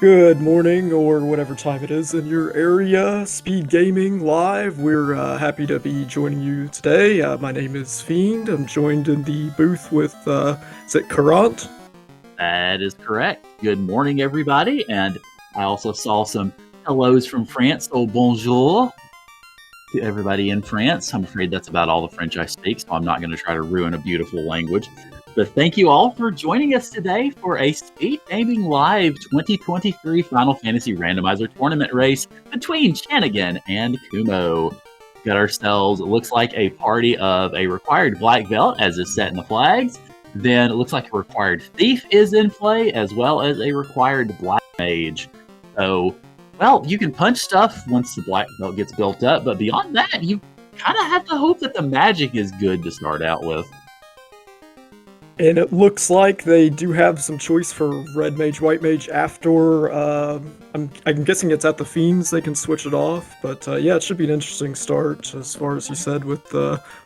Good morning, or whatever time it is in your area. Speed Gaming Live. We're happy to be joining you today. My name is Fiend. I'm joined in the booth with, is it Courant? That is correct. Good morning, everybody. And I also saw some hellos from France. So bonjour to everybody in France. I'm afraid that's about all the French I speak, so I'm not going to try to ruin a beautiful language. But thank you all for joining us today for a Speed Gaming Live 2023 Final Fantasy Randomizer tournament race between Chanigan and Kumo. Got ourselves, it looks like, a party of a required black belt, as is set in the flags. Then it looks like a required thief is in play, as well as a required black mage. So, well, you can punch stuff once the black belt gets built up, but beyond that, you kind of have to hope that the magic is good to start out with. And it looks like they do have some choice for red mage, white mage after. I'm guessing it's at the fiends. They can switch it off, but yeah, it should be an interesting start as far as you said, with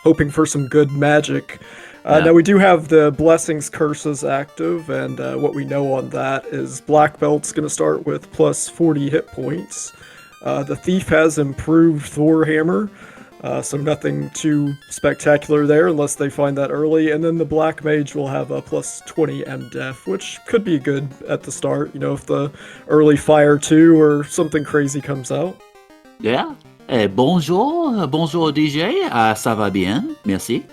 hoping for some good magic. Yeah. Now we do have the blessings curses active, and what we know on that is black belt's going to start with plus 40 hit points. The thief has improved Thor hammer. So nothing too spectacular there unless they find that early. And then the black mage will have a plus 20 MDef, which could be good at the start, you know, if the early fire 2 or something crazy comes out. Yeah. Bonjour DJ. Ça va bien? Merci.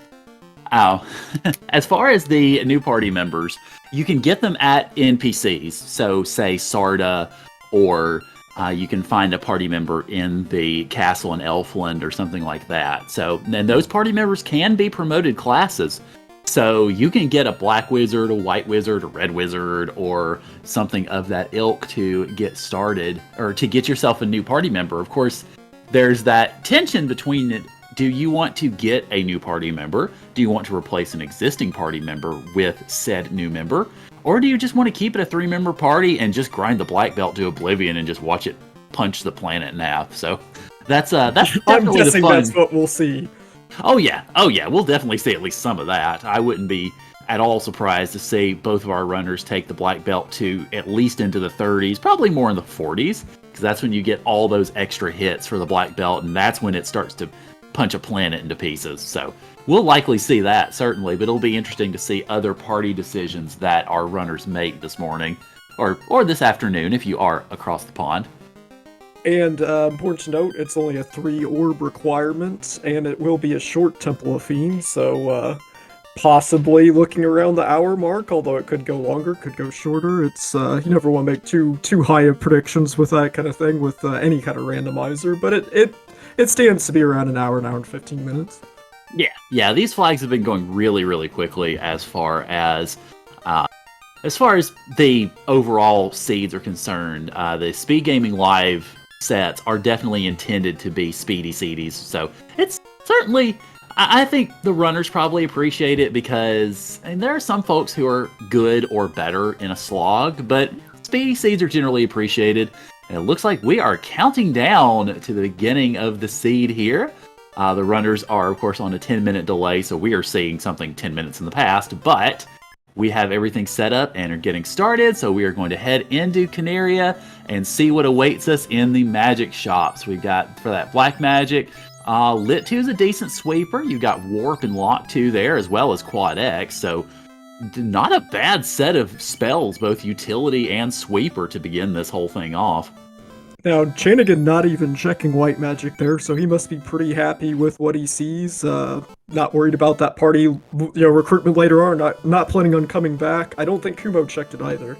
Oh, as far as the new party members, you can get them at NPCs. So, say Sarda, or you can find a party member in the castle in Elfland or something like that. So, then those party members can be promoted classes. So, you can get a black wizard, a white wizard, a red wizard, or something of that ilk to get started, or to get yourself a new party member. Of course, there's that tension between it. Do you want to get a new party member? Do you want to replace an existing party member with said new member? Or do you just want to keep it a 3-member party and just grind the black belt to oblivion and just watch it punch the planet in half? So that's definitely I'm guessing the fun. that's what we'll see. Oh yeah, we'll definitely see at least some of that. I wouldn't be at all surprised to see both of our runners take the black belt to at least into the 30s, probably more in the 40s, because that's when you get all those extra hits for the black belt, and that's when it starts to punch a planet into pieces. So we'll likely see that, certainly, but it'll be interesting to see other party decisions that our runners make this morning, or this afternoon if you are across the pond. And important to note, it's only a 3-orb requirement, and it will be a short Temple of Fiends, so possibly looking around the hour mark, although it could go longer, could go shorter. It's you never want to make too high of predictions with that kind of thing, with any kind of randomizer, but it stands to be around an hour and 15 minutes. Yeah, these flags have been going really, really quickly as far as the overall seeds are concerned. The Speed Gaming Live sets are definitely intended to be speedy seedies, so it's certainly, I think the runners probably appreciate it, because there are some folks who are good or better in a slog, but speedy seeds are generally appreciated. And it looks like we are counting down to the beginning of the seed here. The runners are, of course, on a 10-minute delay, so we are seeing something 10 minutes in the past, but we have everything set up and are getting started, so we are going to head into Canaria and see what awaits us in the magic shops. We've got, for that black magic, Lit 2 is a decent sweeper. You've got Warp and Lock 2 there, as well as Quad X, so not a bad set of spells, both utility and sweeper, to begin this whole thing off. Now, Chanigan not even checking white magic there, so he must be pretty happy with what he sees. Not worried about that party, recruitment later on. Not planning on coming back. I don't think Kumo checked it either.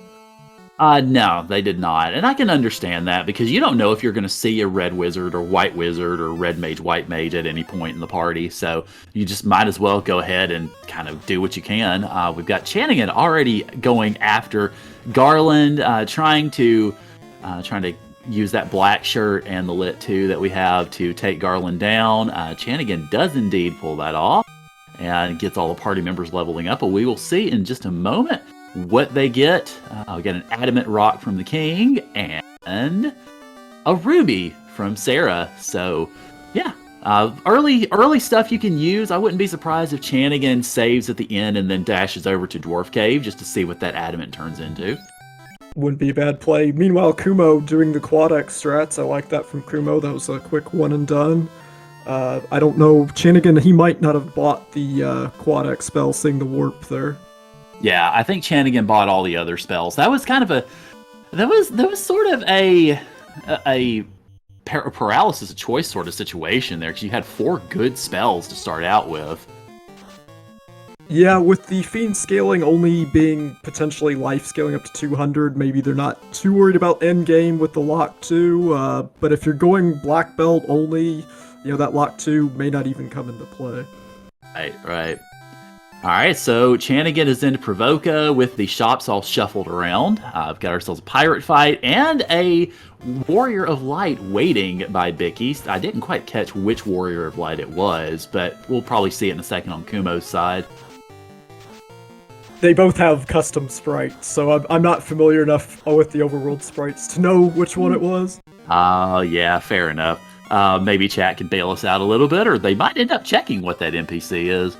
No, they did not, and I can understand that, because you don't know if you're going to see a red wizard or white wizard or red mage, white mage at any point in the party, so you just might as well go ahead and kind of do what you can. We've got Chanigan already going after Garland, trying to use that black shirt and the Lit 2 that we have to take Garland down. Chanigan does indeed pull that off and gets all the party members leveling up, but we will see in just a moment what they get. We get an adamant rock from the king and a ruby from Sarah. So yeah, early stuff you can use. I wouldn't be surprised if Chanigan saves at the end and then dashes over to Dwarf Cave just to see what that adamant turns into. Wouldn't be a bad play. Meanwhile, Kumo doing the quad X strats. I like that from Kumo. That was a quick one and done. I don't know. Chanigan, he might not have bought the quad X spell, seeing the warp there. Yeah, I think Chanigan bought all the other spells. That was kind of that was sort of a paralysis of choice sort of situation there, because you had 4 good spells to start out with. Yeah, with the Fiend scaling only being potentially life scaling up to 200, maybe they're not too worried about endgame with the Lock 2, but if you're going Black Belt only, that Lock 2 may not even come into play. Right. Alright, so Chanigan is into Provoca with the shops all shuffled around. We've got ourselves a Pirate Fight and a Warrior of Light waiting by Bicky. I didn't quite catch which Warrior of Light it was, but we'll probably see it in a second on Kumo's side. They both have custom sprites, so I'm not familiar enough with the overworld sprites to know which one it was. Yeah, fair enough. Maybe chat can bail us out a little bit, or they might end up checking what that NPC is.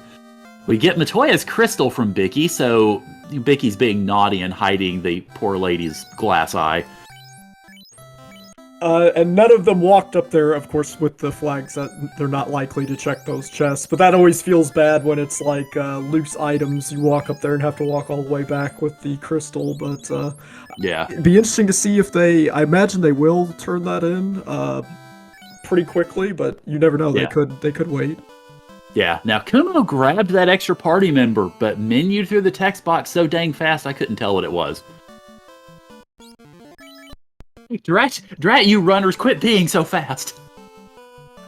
We get Matoya's crystal from Bicky, so Bicky's being naughty and hiding the poor lady's glass eye. And none of them walked up there, of course, with the flags that they're not likely to check those chests. But that always feels bad when it's like loose items. You walk up there and have to walk all the way back with the crystal. But yeah, it'd be interesting to see if I imagine they will turn that in pretty quickly. But you never know. Yeah. They could wait. Yeah. Now Kumo grabbed that extra party member, but menued through the text box so dang fast I couldn't tell what it was. Drat, you runners, quit being so fast.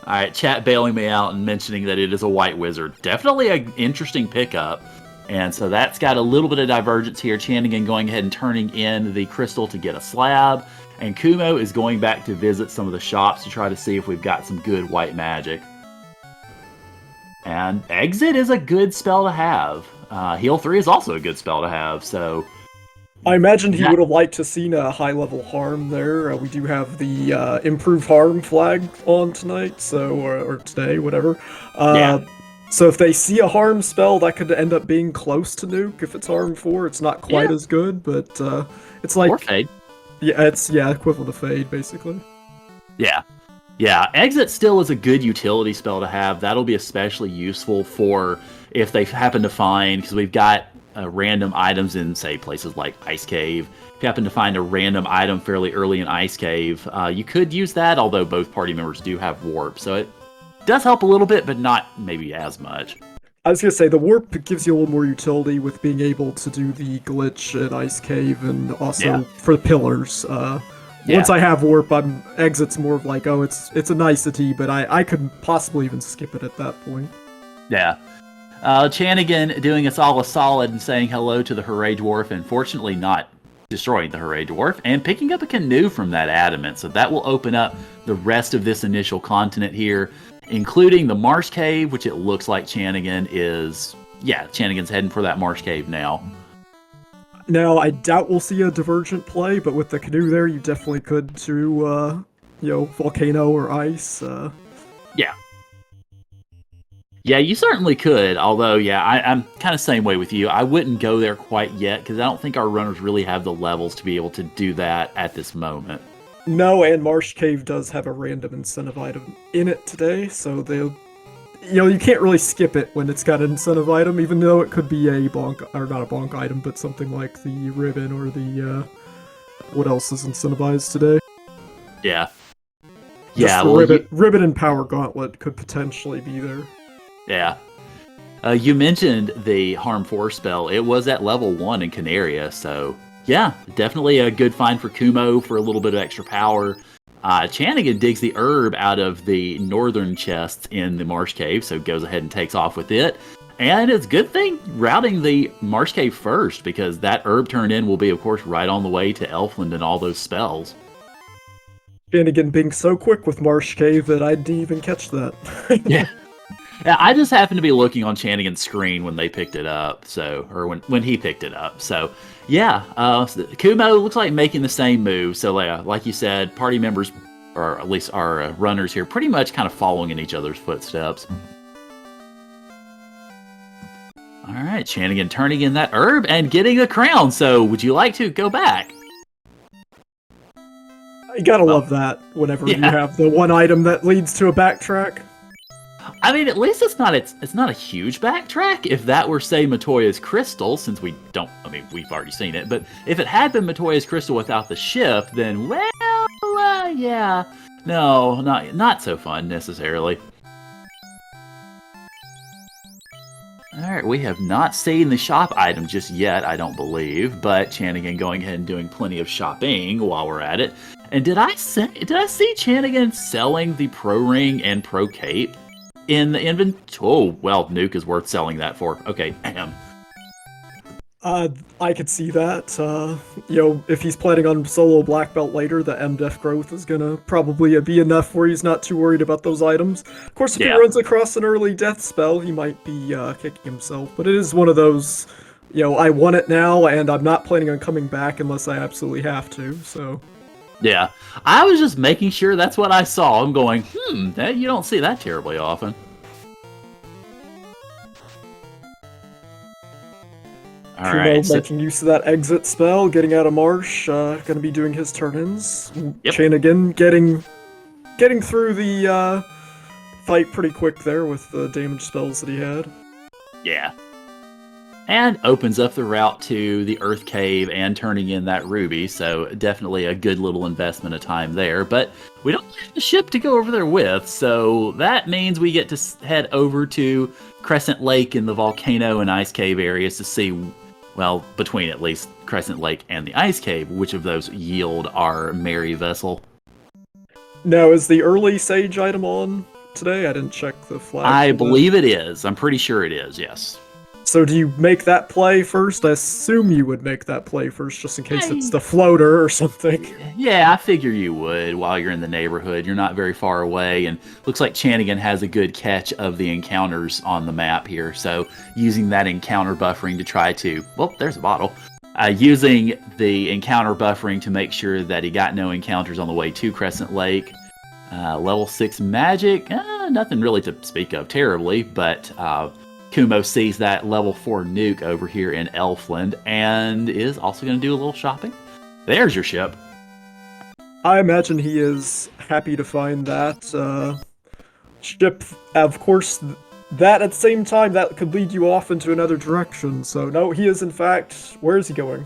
Alright, chat bailing me out and mentioning that it is a white wizard. Definitely an interesting pickup. And so that's got a little bit of divergence here. Chanigan going ahead and turning in the crystal to get a slab. And Kumo is going back to visit some of the shops to try to see if we've got some good white magic. And Exit is a good spell to have. Heal 3 is also a good spell to have, so... I imagine he would have liked to seen a high-level harm there. We do have the improved harm flag on tonight, so or today, whatever. So if they see a harm spell, that could end up being close to nuke. If it's harm 4, it's not quite as good, but it's like... Or fade. Yeah, it's equivalent to fade, basically. Yeah. Exit still is a good utility spell to have. That'll be especially useful for if they happen to find, because we've got random items in, say, places like Ice Cave. If you happen to find a random item fairly early in Ice Cave, you could use that, although both party members do have warp. So it does help a little bit, but not maybe as much. I was going to say, the warp gives you a little more utility with being able to do the glitch in Ice Cave, and also for the pillars. Once I have warp, Exit's more of like, oh, it's a nicety, but I could possibly even skip it at that point. Yeah. Chanigan doing us all a solid and saying hello to the Hooray Dwarf, and fortunately not destroying the Hooray Dwarf, and picking up a canoe from that adamant. So that will open up the rest of this initial continent here, including the Marsh Cave, which it looks like Chanigan is... Yeah, Chanigan's heading for that Marsh Cave now. Now, I doubt we'll see a divergent play, but with the canoe there, you definitely could do, volcano or ice. Yeah, you certainly could, although, I'm kind of same way with you. I wouldn't go there quite yet, because I don't think our runners really have the levels to be able to do that at this moment. No, and Marsh Cave does have a random incentive item in it today, so you can't really skip it when it's got an incentive item, even though it could be a bonk, or not a bonk item, but something like the ribbon or the, what else is incentivized today? Yeah. Ribbon and Power Gauntlet could potentially be there. Yeah. You mentioned the Harm 4 spell. It was at level 1 in Canaria, so yeah, definitely a good find for Kumo for a little bit of extra power. Chanigan digs the herb out of the northern chests in the Marsh Cave, so goes ahead and takes off with it. And it's a good thing routing the Marsh Cave first, because that herb turned in will be, of course, right on the way to Elfland and all those spells. Chanigan being so quick with Marsh Cave that I didn't even catch that. Yeah, I just happened to be looking on Chanigan's screen when they picked it up, or when he picked it up. So, Kumo looks like making the same move. So, like you said, party members, or at least our runners here, pretty much kind of following in each other's footsteps. All right, Chanigan turning in that herb and getting a crown. So, would you like to go back? You gotta love that whenever you have the one item that leads to a backtrack. I mean, at least it's not a huge backtrack. If that were, say, Matoya's Crystal, since we've already seen it, but if it had been Matoya's Crystal without the ship, then, well, yeah. No, not so fun, necessarily. Alright, we have not seen the shop item just yet, I don't believe, but Chanigan going ahead and doing plenty of shopping while we're at it. And did I see Chanigan selling the Pro Ring and Pro Cape in the inventory? Oh, well, Nuke is worth selling that for. Okay, damn. I could see that. If he's planning on solo black belt later, the MDef growth is gonna probably be enough where he's not too worried about those items. Of course, if he runs across an early death spell, he might be kicking himself. But it is one of those, I want it now, and I'm not planning on coming back unless I absolutely have to. So. Yeah, I was just making sure that's what I saw. I'm going, you don't see that terribly often. All right, making use of that exit spell, getting out of Marsh, gonna be doing his turn-ins. Yep. Chanigan getting through the fight pretty quick there with the damage spells that he had. Yeah. And opens up the route to the Earth Cave and turning in that ruby, so definitely a good little investment of time there. But we don't have a ship to go over there with, so that means we get to head over to Crescent Lake in the Volcano and Ice Cave areas to see, well, between at least Crescent Lake and the Ice Cave, which of those yield our merry vessel. Now, is the early Sage item on today? I didn't check the flag. I believe it is. I'm pretty sure it is, yes. So do you make that play first? I assume you would make that play first, just in case it's the floater or something. Yeah, I figure you would while you're in the neighborhood. You're not very far away, and looks like Chanigan has a good catch of the encounters on the map here. So using that encounter buffering to try to... Well, there's a bottle. Using the encounter buffering to make sure that he got no encounters on the way to Crescent Lake. Level 6 magic, nothing really to speak of terribly, but... Kumo sees that level 4 nuke over here in Elfland and is also going to do a little shopping. There's your ship. I imagine he is happy to find that ship. Of course, that at the same time, that could lead you off into another direction. So no, he is in fact, where is he going?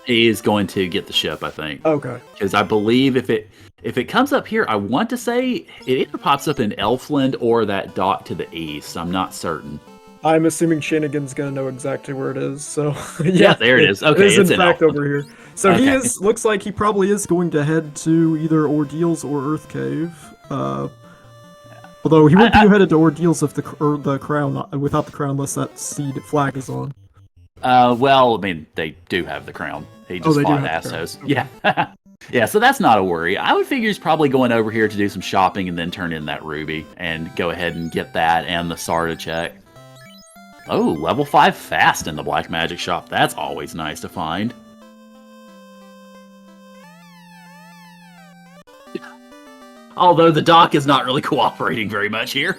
He is going to get the ship, I think. Okay. Because I believe if it comes up here, I want to say it either pops up in Elfland or that dock to the east. I'm not certain. I'm assuming Chanigan's gonna know exactly where it is, so yeah, there it is. Okay, it is in fact over here. So okay. Looks like he probably is going to head to either Ordeals or Earth Cave. Although he won't be headed to Ordeals if the crown without the crown, unless that seed flag is on. Well, I mean they do have the crown. He just fought Assos. Okay. Yeah. Yeah, so that's not a worry. I would figure he's probably going over here to do some shopping and then turn in that ruby and go ahead and get that and the Sarda check. Oh, level 5 fast in the Black Magic Shop. That's always nice to find. Although the dock is not really cooperating very much here.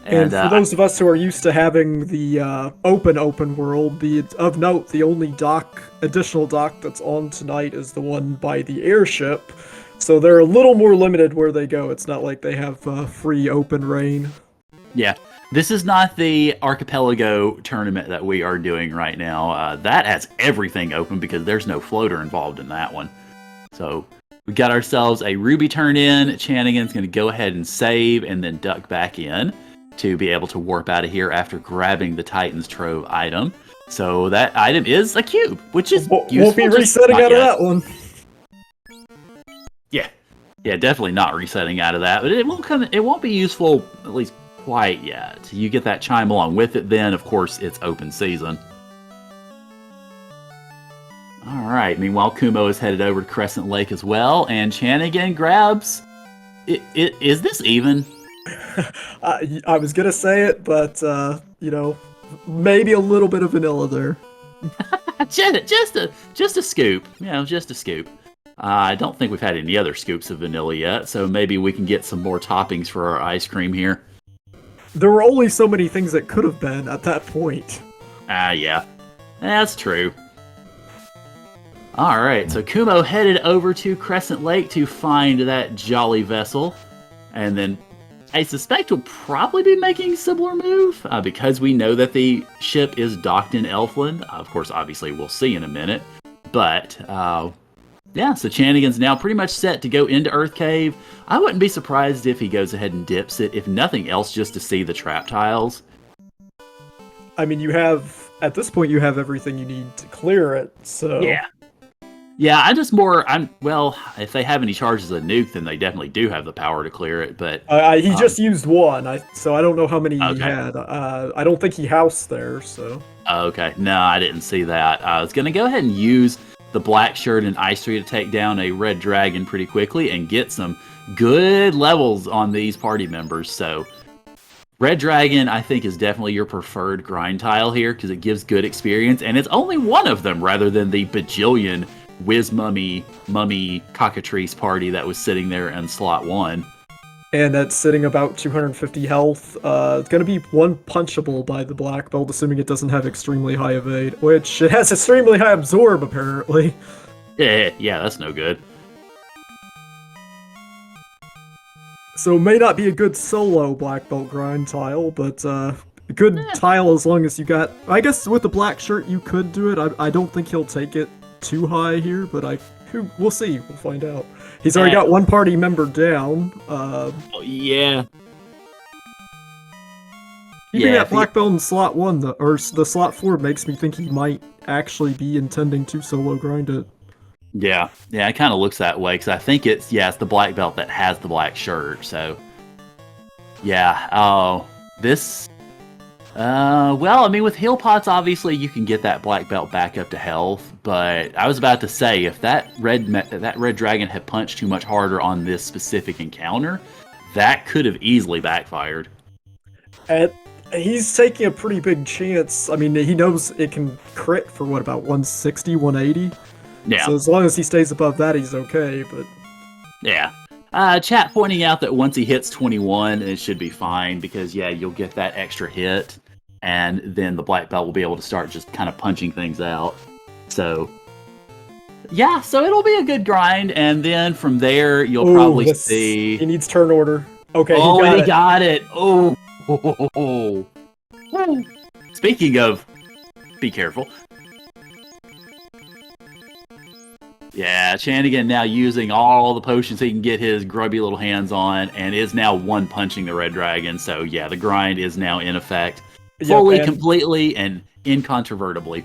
And for those of us who are used to having the open world, of note, the only additional dock that's on tonight is the one by the airship. So they're a little more limited where they go. It's not like they have free open reign. Yeah, this is not the Archipelago tournament that we are doing right now. That has everything open because there's no floater involved in that one. So we got ourselves a ruby turn in. Chanigan's going to go ahead and save and then duck back in to be able to warp out of here after grabbing the Titan's Trove item. So that item is a cube, which is useful. Won't be resetting out of that one. Yeah, definitely not resetting out of that, but it won't be useful at least quite yet. You get that chime along with it, then of course it's open season. Alright, meanwhile Kumo is headed over to Crescent Lake as well, and Chanigan grabs... Is this even? I was gonna say it, but, maybe a little bit of vanilla there. just a scoop. Just a scoop. I don't think we've had any other scoops of vanilla yet, so maybe we can get some more toppings for our ice cream here. There were only so many things that could have been at that point. Yeah. That's true. All right, so Kumo headed over to Crescent Lake to find that jolly vessel, and then I suspect we'll probably be making a similar move because we know that the ship is docked in Elfland. Of course, obviously, we'll see in a minute. But, yeah, so Chanigan's now pretty much set to go into Earth Cave. I wouldn't be surprised if he goes ahead and dips it, if nothing else, just to see the trap tiles. I mean, at this point, you have everything you need to clear it, so... Yeah. Yeah, well, if they have any charges of nuke, then they definitely do have the power to clear it, but... he just used one, so I don't know how many he Okay. had. I don't think he housed there, so... Okay, no, I didn't see that. I was going to go ahead and use the black shirt and ice tree to take down a red dragon pretty quickly and get some good levels on these party members, so... Red Dragon, I think, is definitely your preferred grind tile here, because it gives good experience, and it's only one of them, rather than the bajillion Whiz Mummy Cockatrice party that was sitting there in slot 1. And that's sitting about 250 health. It's going to be one punchable by the black belt, assuming it doesn't have extremely high evade, which it has extremely high absorb, apparently. Yeah, that's no good. So it may not be a good solo black belt grind tile, but a good tile as long as you got... I guess with the black shirt you could do it. I don't think he'll take it too high here, but we'll see. We'll find out. He's already got one party member down. Yeah. Keeping that black belt in slot 1, or the slot 4, makes me think he might actually be intending to solo grind it. Yeah, it kind of looks that way, because I think it's the black belt that has the black shirt, so... Yeah, well, I mean, with heal pots, obviously, you can get that black belt back up to health, but I was about to say, if that red dragon had punched too much harder on this specific encounter, that could have easily backfired. And he's taking a pretty big chance. I mean, he knows it can crit for, about 160, 180? Yeah. So as long as he stays above that, he's okay, but... Yeah. Chat pointing out that once he hits 21, it should be fine, because, you'll get that extra hit, and then the black belt will be able to start just kind of punching things out. So, so it'll be a good grind, and then from there, you'll probably see... He needs turn order. Okay, he got it! Oh! Speaking of... Be careful. Yeah, Chanigan now using all the potions he can get his grubby little hands on, and is now one-punching the red dragon, so the grind is now in effect. Fully, completely, and incontrovertibly.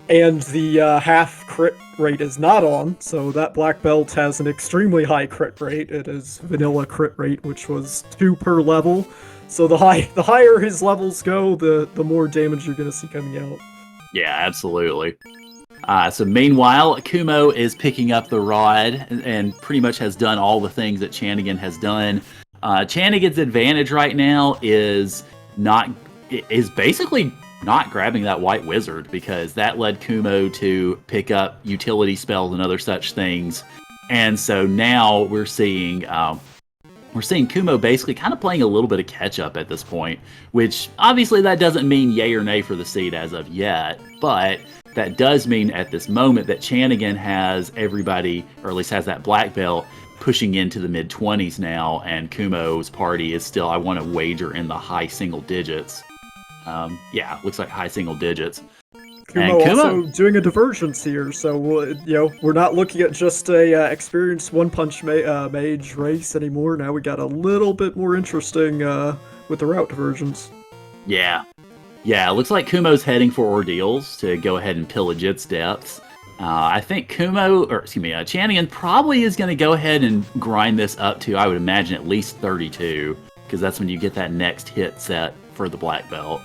And the half crit rate is not on, so that black belt has an extremely high crit rate. It is vanilla crit rate, which was 2 per level. So the higher his levels go, the more damage you're going to see coming out. Yeah, absolutely. So meanwhile, Kumo is picking up the rod and pretty much has done all the things that Chanigan has done. Chanigan's advantage right now is basically not grabbing that white wizard, because that led Kumo to pick up utility spells and other such things. And so now we're seeing Kumo basically kind of playing a little bit of catch up at this point, which obviously that doesn't mean yay or nay for the seed as of yet, but that does mean at this moment that Chanigan has everybody, or at least has that black belt, pushing into the mid-20s now, and Kumo's party is still, I want to wager, in the high single digits. Looks like high single digits. Kumo also doing a divergence here, so we're not looking at just a experienced one-punch mage race anymore. Now we got a little bit more interesting with the route divergence. Yeah, it looks like Kumo's heading for Ordeals to go ahead and pillage its depths. I think Chanigan probably is going to go ahead and grind this up to, I would imagine, at least 32, because that's when you get that next hit set for the black belt.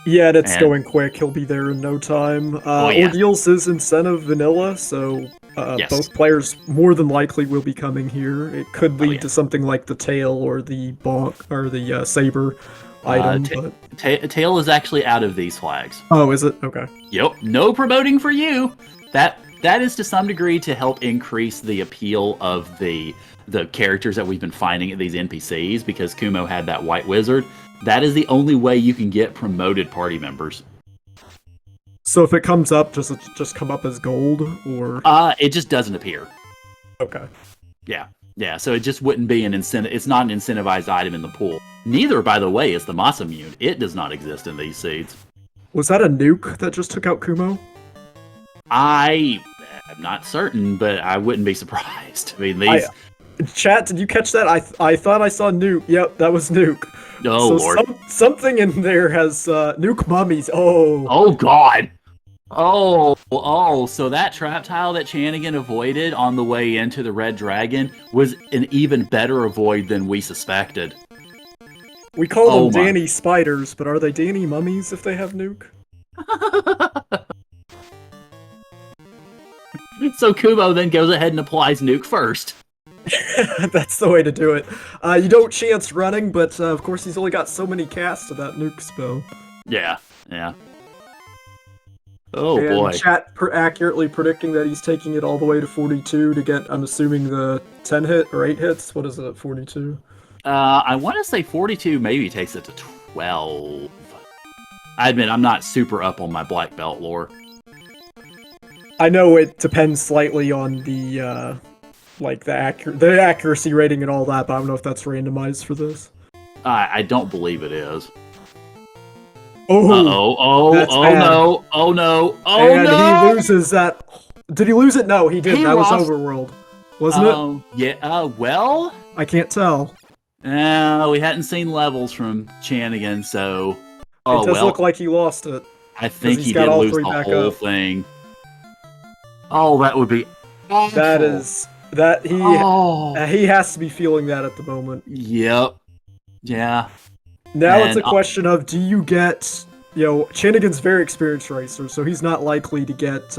Yeah, that's going quick. He'll be there in no time. Ordeals is incentive vanilla, so both players more than likely will be coming here. It could lead to something like the tail or the bonk or the saber item. Tail is actually out of these flags. Oh, is it? Okay. Yep. No promoting for you. That is to some degree to help increase the appeal of the characters that we've been finding at these NPCs, because Kumo had that white wizard. That is the only way you can get promoted party members. So if it comes up, does it just come up as gold, or It just doesn't appear. okay? Yeah. Yeah, so it just wouldn't be an incentive. It's not an incentivized item in the pool. Neither, by the way, is the Masamune. It does not exist in these seeds. Was that a nuke that just took out Kumo? I am not certain, but I wouldn't be surprised. I mean, these. Chat, did you catch that? I thought I saw nuke. Yep, that was nuke. Oh, so Lord. Something in there has nuke mummies. Oh. Oh, God. Oh, so that trap tile that Chanigan avoided on the way into the Red Dragon was an even better avoid than we suspected. We call them Danny spiders, but are they Danny mummies if they have nuke? So Kumo then goes ahead and applies nuke first. That's the way to do it. You don't chance running, but of course he's only got so many casts of that nuke spell. Yeah. Oh, and boy. Chat accurately predicting that he's taking it all the way to 42 to get, I'm assuming, the 10 hit or 8 hits. What is it, 42? I want to say 42 maybe takes it to 12. I admit I'm not super up on my black belt lore. I know it depends slightly on the the accuracy rating and all that, but I don't know if that's randomized for this. I don't believe it is. Oh, no, no. He loses that. Did he lose it? No, he didn't. That was Overworld, wasn't it? Yeah. Well, I can't tell. We hadn't seen levels from Chanigan, so. It does look like he lost it. I think he did lose the whole thing. Oh, that would be awful. He has to be feeling that at the moment. Yep. Yeah. Now it's a question of, do you get, Chanigan's very experienced racer, so he's not likely to get,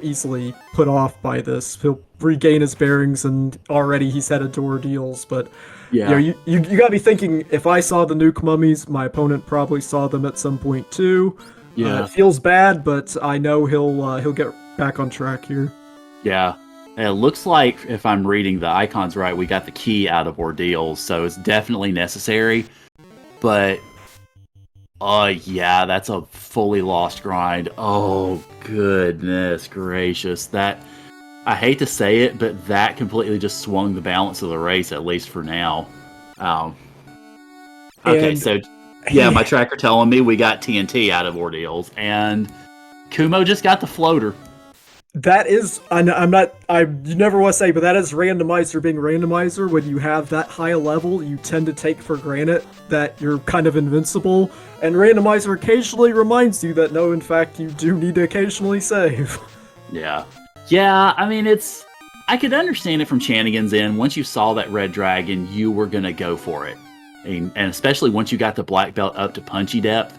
easily put off by this. He'll regain his bearings, and already he's headed to ordeals, but, you gotta be thinking, if I saw the nuke mummies, my opponent probably saw them at some point too. Yeah. It feels bad, but I know he'll get back on track here. Yeah. It looks like, if I'm reading the icons right, we got the key out of ordeals, so it's definitely necessary. But, yeah, that's a fully lost grind. Oh, goodness gracious. That, I hate to say it, but that completely just swung the balance of the race, at least for now. Okay, so, yeah, my tracker telling me we got TNT out of ordeals, and Kumo just got the floater. That is, you never want to say, but that is randomizer being randomizer. When you have that high a level, you tend to take for granted that you're kind of invincible, and randomizer occasionally reminds you that no, in fact, you do need to occasionally save. Yeah, I mean, I could understand it from Chanigan's end. Once you saw that red dragon, you were gonna go for it. And especially once you got the black belt up to punchy depth,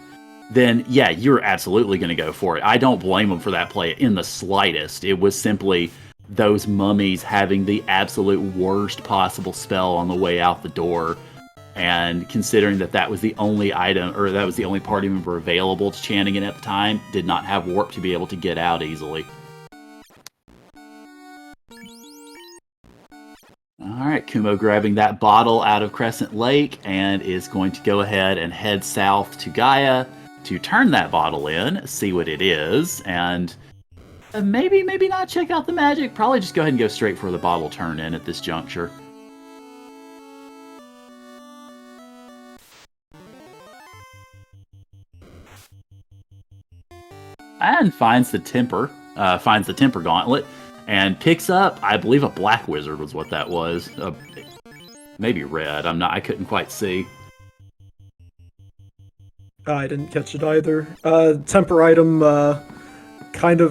then yeah, you're absolutely going to go for it. I don't blame him for that play in the slightest. It was simply those mummies having the absolute worst possible spell on the way out the door. And considering that was the only item, or that was the only party member available to Chanigan at the time, did not have warp to be able to get out easily. Alright, Kumo grabbing that bottle out of Crescent Lake and is going to go ahead and head south to Gaia to turn that bottle in, see what it is, and maybe not check out the magic. Probably just go ahead and go straight for the bottle turn in at this juncture. And finds the temper gauntlet, and picks up, I believe, a black wizard was what that was. Maybe red. I couldn't quite see. I didn't catch it either. Temper item, you're kind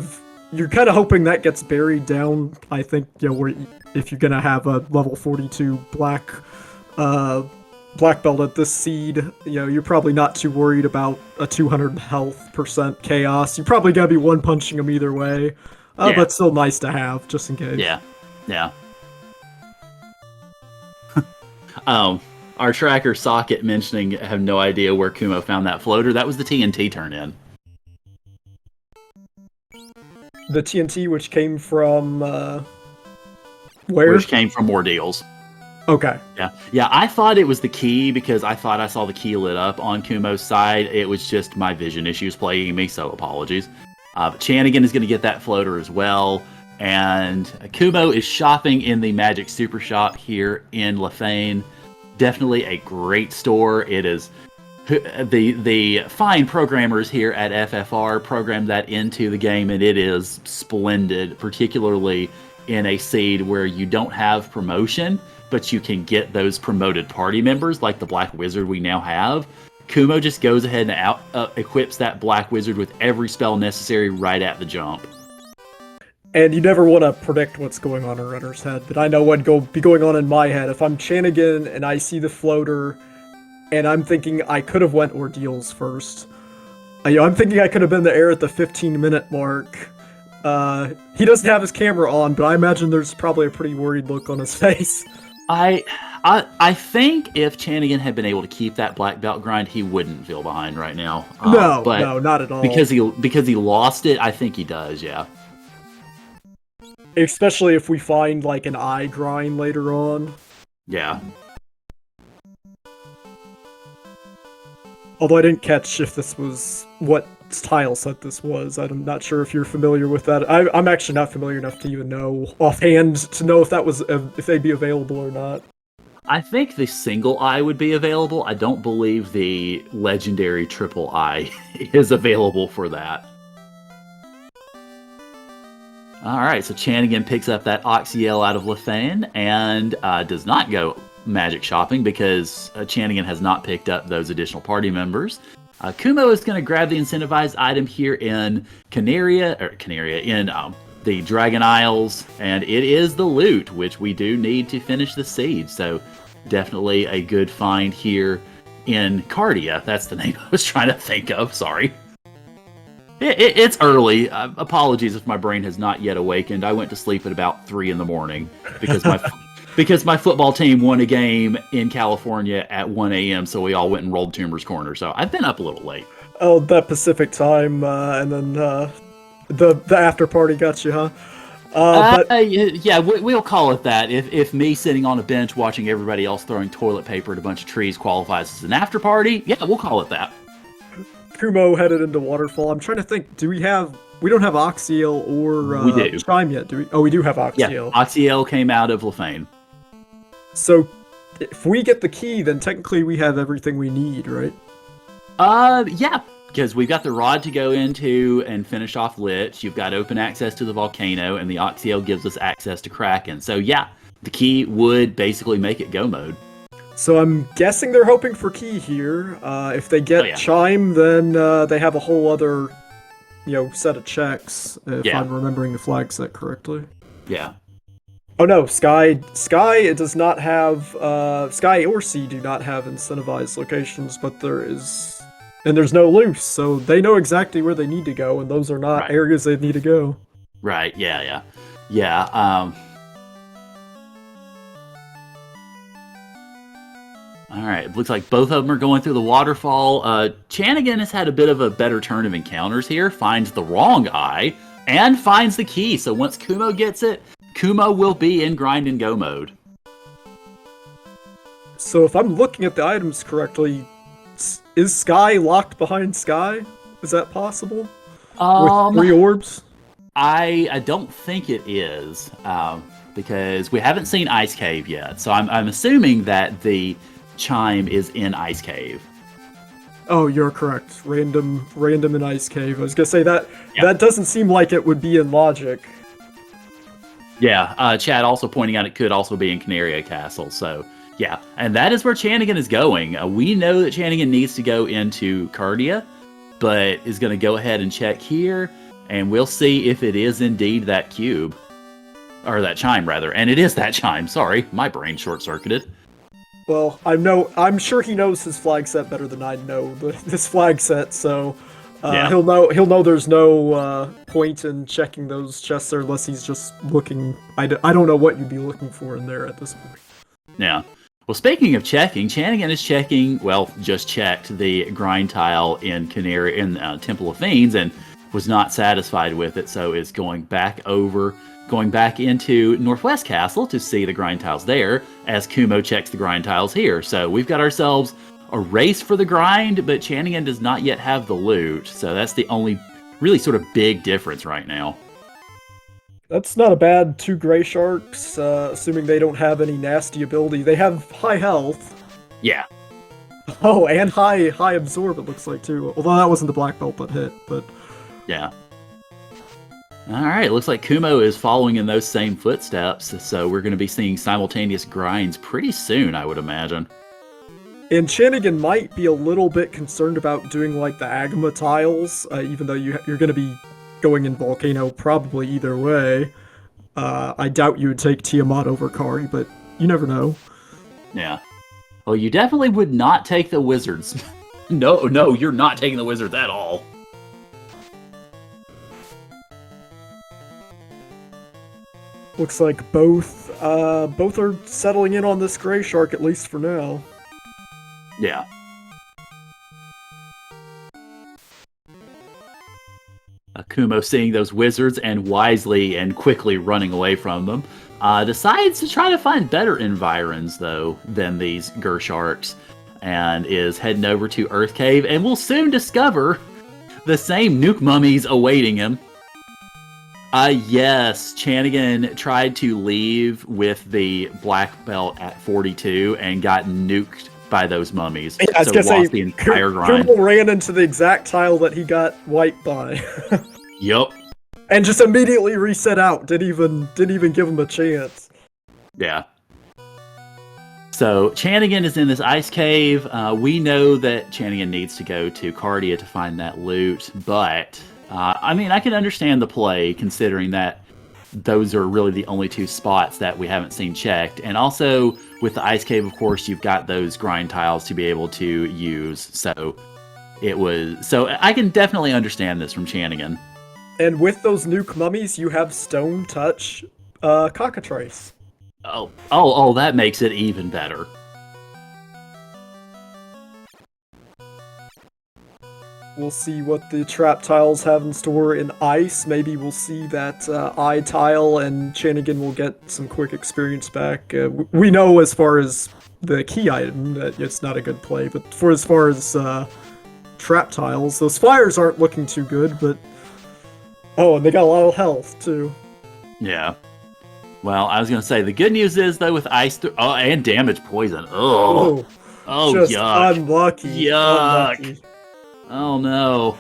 of hoping that gets buried down. I think, where if you're gonna have a level 42 black belt at this seed, you're probably not too worried about a 200 health % chaos. You're probably gonna be one punching him either way. But still nice to have, just in case. Yeah. Our tracker Socket mentioning, I have no idea where Kumo found that floater. That was the TNT turn-in. The TNT, which came from, where? Which came from Ordeals. Okay. Yeah, I thought it was the key because I thought I saw the key lit up on Kumo's side. It was just my vision issues plaguing me, so apologies. But Chanigan is going to get that floater as well. And Kumo is shopping in the Magic Super Shop here in Lefane. Definitely a great store. It is the fine programmers here at FFR programmed that into the game, and it is splendid, particularly in a seed where you don't have promotion, but you can get those promoted party members like the Black Wizard we now have. Kumo just goes ahead and equips that Black Wizard with every spell necessary right at the jump. And you never want to predict what's going on in Runner's head, but I know what'd be going on in my head. If I'm Chanigan and I see the floater, and I'm thinking I could have went Ordeals first. I'm thinking I could have been the heir at the 15-minute mark. He doesn't have his camera on, but I imagine there's probably a pretty worried look on his face. I think if Chanigan had been able to keep that black belt grind, he wouldn't feel behind right now. No, not at all. Because he lost it, I think he does, yeah. Especially if we find like an eye grind later on. Yeah. Although I didn't catch if this was what tile set this was. I'm not sure if you're familiar with that. I'm actually not familiar enough to even know offhand to know if that was if they'd be available or not. I think the single eye would be available. I don't believe the legendary triple eye is available for that. All right, so Chanigan picks up that Oxyel out of Lefane and does not go magic shopping because Chanigan has not picked up those additional party members. Kumo is going to grab the incentivized item here in Canaria in the Dragon Isles, and it is the loot, which we do need to finish the siege. So definitely a good find here in Cardia. That's the name I was trying to think of. Sorry. It's early. Apologies if my brain has not yet awakened. I went to sleep at about 3 in the morning because my football team won a game in California at 1 a.m. So we all went and rolled Tumor's Corner. So I've been up a little late. Oh, that Pacific time, and then the after party got you, huh? Yeah, we'll call it that. If me sitting on a bench watching everybody else throwing toilet paper at a bunch of trees qualifies as an after party, yeah, we'll call it that. Kumo headed into Waterfall. I'm trying to think. We don't have Oxyel or we do. Chime yet, do we? Oh, we do have Oxyel. Yeah, Oxyel came out of Lefane. So, if we get the key, then technically we have everything we need, right? Yeah, because we've got the rod to go into and finish off Lich. You've got open access to the volcano, and the Oxyel gives us access to Kraken. So yeah, the key would basically make it go mode. So I'm guessing they're hoping for key here. If they get Chime, then they have a whole other, set of checks. If I'm remembering the flag set correctly. Yeah. Oh no, Sky. It does not have. Sky or Sea do not have incentivized locations, but there's no loose, so they know exactly where they need to go, and those are not areas they need to go. Right. Yeah. All right, it looks like both of them are going through the waterfall. Chanigan has had a bit of a better turn of encounters here, finds the wrong eye, and finds the key. So once Kumo gets it, Kumo will be in grind and go mode. So if I'm looking at the items correctly, is Sky locked behind Sky? Is that possible? With 3 orbs? I don't think it is, because we haven't seen Ice Cave yet. So I'm assuming that the Chime is in Ice Cave. Oh, you're correct. Random in Ice Cave. I was gonna say that that doesn't seem like it would be in Logic. Yeah, Chad also pointing out it could also be in Canaria Castle. So yeah, and that is where Chanigan is going. We know that Chanigan needs to go into Cardia, but is going to go ahead and check here, and we'll see if it is indeed that cube. Or that Chime, rather. And it is that Chime. Sorry, my brain short-circuited. Well, I'm sure he knows his flag set better than I know this flag set, so he'll know there's no point in checking those chests there unless he's just looking. I don't know what you'd be looking for in there at this point. Yeah. Well, speaking of checking, Chanigan is checking, just checked the grind tile in Temple of Fiends and was not satisfied with it, so is going back into Northwest Castle to see the grind tiles there, as Kumo checks the grind tiles here. So we've got ourselves a race for the grind, but Chanigan does not yet have the loot, so that's the only really sort of big difference right now. That's not a bad 2 Gray Sharks, assuming they don't have any nasty ability. They have high health. Yeah. Oh, and high absorb, it looks like, too. Although that wasn't the black belt that hit, but... Yeah. Alright, looks like Kumo is following in those same footsteps, so we're going to be seeing simultaneous grinds pretty soon, I would imagine. And Chanigan might be a little bit concerned about doing, like, the Agma tiles, even though you're going to be going in Volcano probably either way. I doubt you would take Tiamat over Kari, but you never know. Yeah. Well, you definitely would not take the Wizards. No, you're not taking the Wizards at all. Looks like both are settling in on this Gray Shark, at least for now. Yeah. Kumo, seeing those Wizards and wisely and quickly running away from them, decides to try to find better environs, though, than these Gersharks, and is heading over to Earth Cave, and will soon discover the same nuke mummies awaiting him. Yes, Chanigan tried to leave with the black belt at 42 and got nuked by those mummies. Yeah, I was so gonna lost say, the entire grind. Kumo ran into the exact tile that he got wiped by. Yup. And just immediately reset out. Didn't even give him a chance. Yeah. So Chanigan is in this ice cave. We know that Chanigan needs to go to Cardia to find that loot, but I mean, I can understand the play considering that those are really the only 2 spots that we haven't seen checked. And also with the ice cave, of course, you've got those grind tiles to be able to use. So I can definitely understand this from Chanigan. And with those nuke mummies, you have Stone Touch Cockatrice. Oh, that makes it even better. We'll see what the trap tiles have in store in ice. Maybe we'll see that eye tile, and Chanigan will get some quick experience back. We know as far as the key item that it's not a good play, but as far as trap tiles, those flyers aren't looking too good, but... Oh, and they got a lot of health, too. Yeah. Well, I was going to say, the good news is, though, with ice... and damage poison. Oh, just yuck. Unlucky. Yuck. Unlucky. Oh, no.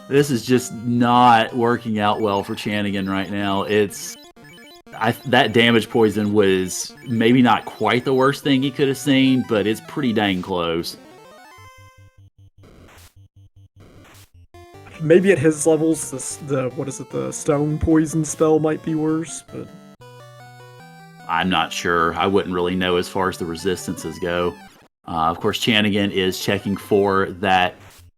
This is just not working out well for Chanigan right now. That damage poison was maybe not quite the worst thing he could have seen, but it's pretty dang close. Maybe at his levels, the stone poison spell might be worse, but... I'm not sure. I wouldn't really know as far as the resistances go. Of course, Chanigan is checking for that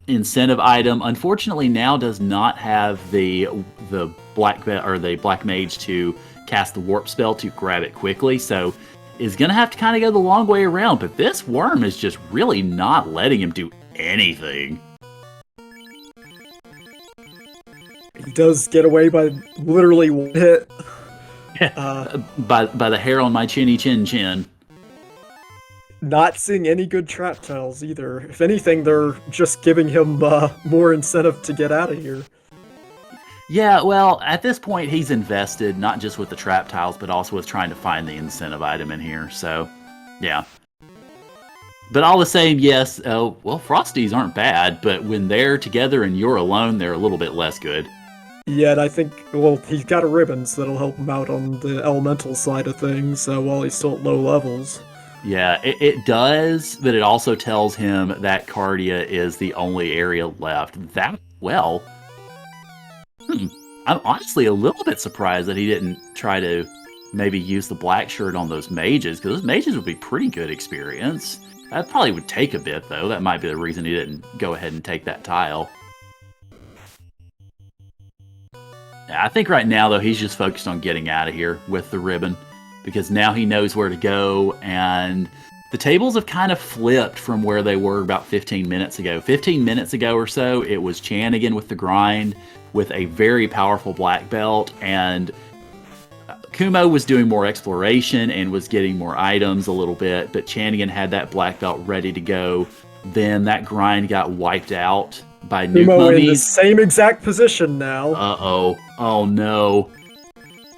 incentive item. Unfortunately, now does not have the black mage to cast the warp spell to grab it quickly, so is gonna have to kind of go the long way around. But this worm is just really not letting him do anything. He does get away by literally one hit. By the hair on my chinny chin. Not seeing any good trap tiles either. If anything, they're just giving him more incentive to get out of here. Yeah, well, at this point, he's invested, not just with the trap tiles, but also with trying to find the incentive item in here, so, yeah. But all the same, yes, well, Frosties aren't bad, but when they're together and you're alone, they're a little bit less good. Yeah, and I think, well, he's got a ribbons that'll help him out on the elemental side of things while he's still at low levels. Yeah, it does, but it also tells him that Cardia is the only area left. I'm honestly a little bit surprised that he didn't try to maybe use the black shirt on those mages, because those mages would be pretty good experience. That probably would take a bit, though. That might be the reason he didn't go ahead and take that tile. I think right now, though, he's just focused on getting out of here with the ribbon, because now he knows where to go, and the tables have kind of flipped from where they were about 15 minutes ago. 15 minutes ago or so, it was Chanigan with the grind, with a very powerful black belt, and Kumo was doing more exploration and was getting more items a little bit, but Chanigan had that black belt ready to go. Then that grind got wiped out, by nuke Kumo in the mummies. same exact position now, Uh-oh. Oh, no.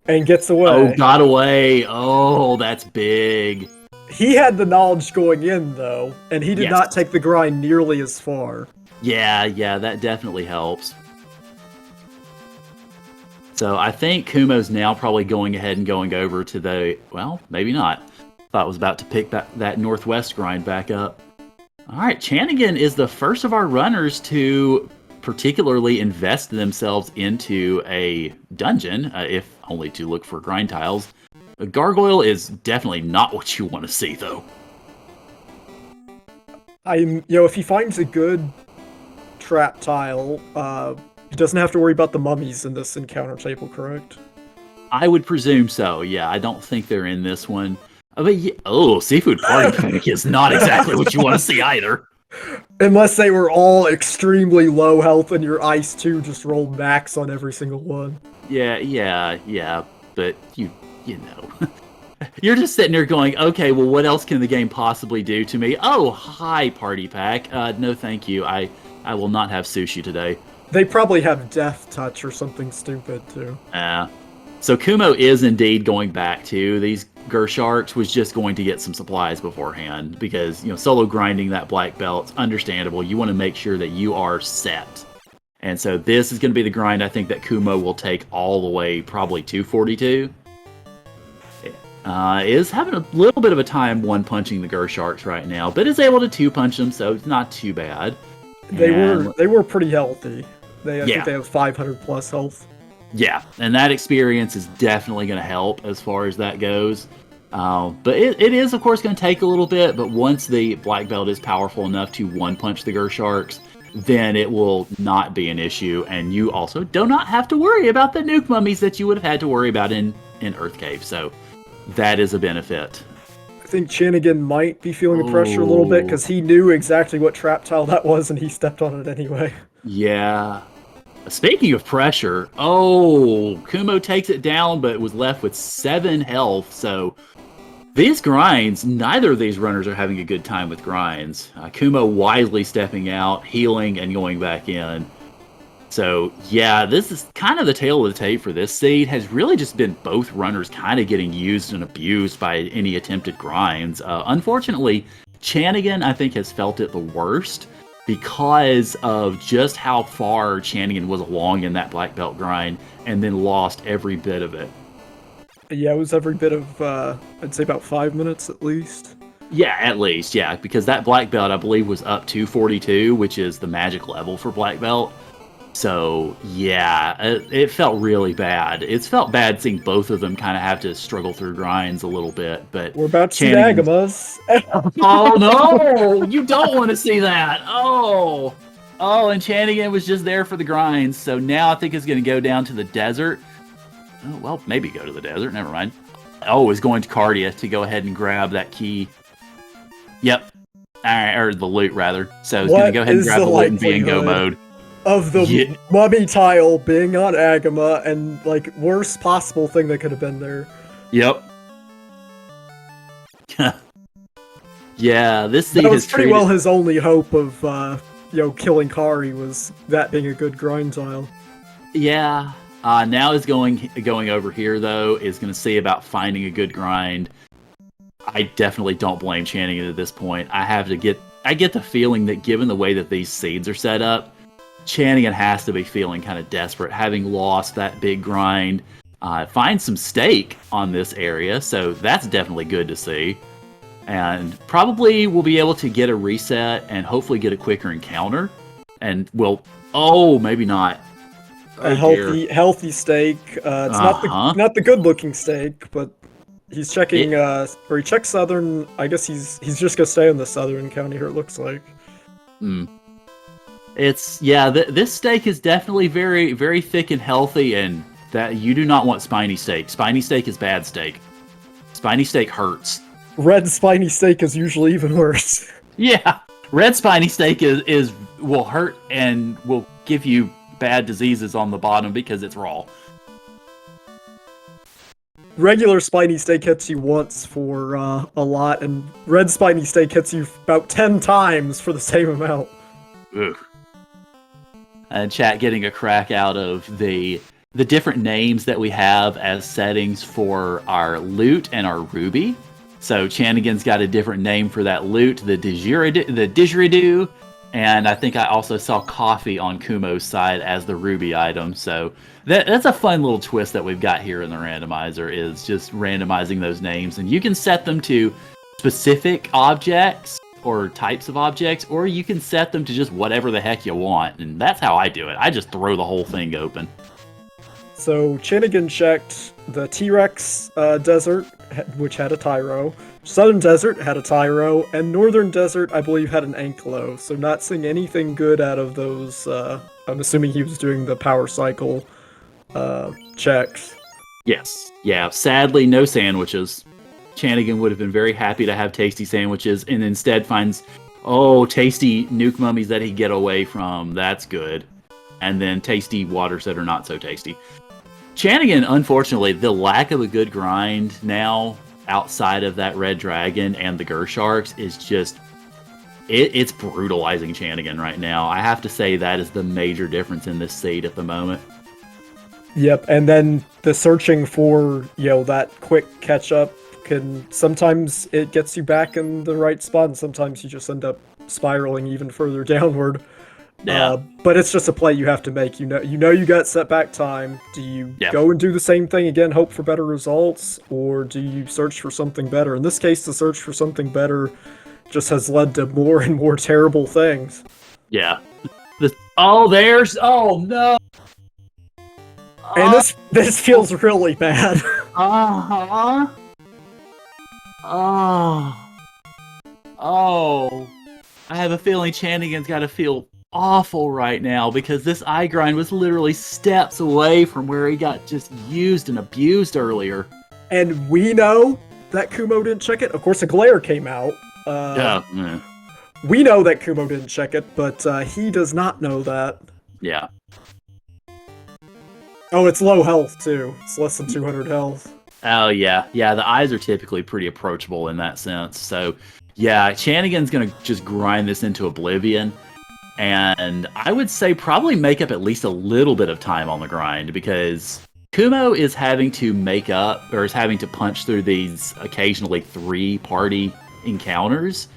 and gets Oh, away. got away. Oh, that's big. He had the knowledge going in, though, and he did Yes. not take the grind nearly as far. Yeah, that definitely helps. So I think Kumo's now probably going ahead and going over to the... Well, maybe not. Thought I was about to pick that northwest grind back up. All right, Chanigan is the first of our runners to particularly invest themselves into a dungeon, if only to look for grind tiles. A gargoyle is definitely not what you want to see, though. If he finds a good trap tile, he doesn't have to worry about the mummies in this encounter table, correct? I would presume so, yeah. I don't think they're in this one. But seafood party panic is not exactly what you want to see either. Unless they were all extremely low health and your ice 2 just rolled max on every single one. Yeah. But you know. You're just sitting there going, okay, well, what else can the game possibly do to me? Oh, hi, party pack. No, thank you. I will not have sushi today. They probably have death touch or something stupid, too. So Kumo is indeed going back to these Gersharks, was just going to get some supplies beforehand because, solo grinding that black belt's understandable. You want to make sure that you are set. And so this is going to be the grind I think that Kumo will take all the way probably to 42. Is having a little bit of a time one-punching the Gersharks right now, but is able to two-punch them, so it's not too bad. They were pretty healthy. I think they have 500 plus health. Yeah, and that experience is definitely going to help as far as that goes. But it is, of course, going to take a little bit, but once the black belt is powerful enough to one-punch the Gersharks, then it will not be an issue, and you also do not have to worry about the nuke mummies that you would have had to worry about in Earth Cave, so that is a benefit. I think Chanigan might be feeling the pressure a little bit, because he knew exactly what trap tile that was, and he stepped on it anyway. Yeah. Speaking of pressure, Kumo takes it down, but was left with 7 health. So these grinds, neither of these runners are having a good time with grinds. Kumo wisely stepping out, healing, and going back in. So yeah, this is kind of the tail of the tape for this seed. Has really just been both runners kind of getting used and abused by any attempted grinds. Unfortunately, Chanigan, I think, has felt it the worst, because of just how far Chanigan was along in that black belt grind and then lost every bit of it. Yeah, it was every bit of, I'd say about 5 minutes at least. Yeah, at least, yeah, because that black belt, I believe, was up to 42, which is the magic level for black belt. So, yeah, it felt really bad. It's felt bad seeing both of them kind of have to struggle through grinds a little bit, but... We're about to see Agamas. Oh, no! You don't want to see that! Oh, and Chanigan was just there for the grinds, so now I think it's going to go down to the desert. Oh, well, maybe go to the desert, never mind. Is going to Cardia to go ahead and grab that key. Yep. Alright, or the loot, rather. So he's going to go ahead and grab the loot and be in go mode. Of the mummy tile being on Agama, and worst possible thing that could have been there. Yep. Yeah, this seed that was is pretty well his only hope of killing Kari, was that being a good grind tile. Yeah. Now is going over here though, is going to see about finding a good grind. I definitely don't blame Chanigan at this point. I get the feeling that given the way that these seeds are set up, Chanigan has to be feeling kind of desperate, having lost that big grind. Find some stake on this area, so that's definitely good to see. And probably we'll be able to get a reset and hopefully get a quicker encounter. And maybe not. A healthy stake. It's not the good looking stake, but he's checking. Or he checks southern. I guess he's just gonna stay in the southern county here. It looks like. This steak is definitely very, very thick and healthy, and that you do not want spiny steak. Spiny steak is bad steak. Spiny steak hurts. Red spiny steak is usually even worse. Yeah, red spiny steak will hurt and will give you bad diseases on the bottom because it's raw. Regular spiny steak hits you once for a lot, and red spiny steak hits you about 10 times for the same amount. Ugh. chat getting a crack out of the different names that we have as settings for our loot and our ruby. So Chanigan's got a different name for that loot, the didgeridoo, and I think I also saw coffee on Kumo's side as the ruby item. So that's a fun little twist that we've got here in the randomizer, is just randomizing those names, and you can set them to specific objects or types of objects, or you can set them to just whatever the heck you want, and that's how I do it. I just throw the whole thing open. So Chanigan checked the T-Rex desert, which had a Tyro. Southern Desert had a Tyro, and Northern Desert, I believe, had an Ankylo. So not seeing anything good out of those. I'm assuming he was doing the power cycle checks. Yes. Yeah, sadly, no sandwiches. Chanigan would have been very happy to have tasty sandwiches, and instead finds, tasty nuke mummies that he get away from. That's good. And then tasty waters that are not so tasty. Chanigan, unfortunately, the lack of a good grind now outside of that red dragon and the Gersharks is just, it's brutalizing Chanigan right now. I have to say that is the major difference in this seed at the moment. Yep, and then the searching for, that quick catch up sometimes it gets you back in the right spot, and sometimes you just end up spiraling even further downward. Yeah. But it's just a play you have to make. You know you got setback time. Do you go and do the same thing again, hope for better results, or do you search for something better? In this case, the search for something better just has led to more and more terrible things. Yeah. Oh no. And this feels really bad. Uh-huh. Oh. I have a feeling Chanigan's got to feel awful right now, because this eye grind was literally steps away from where he got just used and abused earlier. And we know that Kumo didn't check it. Of course, a glare came out. We know that Kumo didn't check it, but he does not know that. Yeah. Oh, it's low health, too. It's less than 200 health. Oh, yeah. Yeah, the eyes are typically pretty approachable in that sense. So, yeah, Chanigan's going to just grind this into oblivion. And I would say probably make up at least a little bit of time on the grind, because Kumo is having to is having to punch through these occasionally 3-party encounters.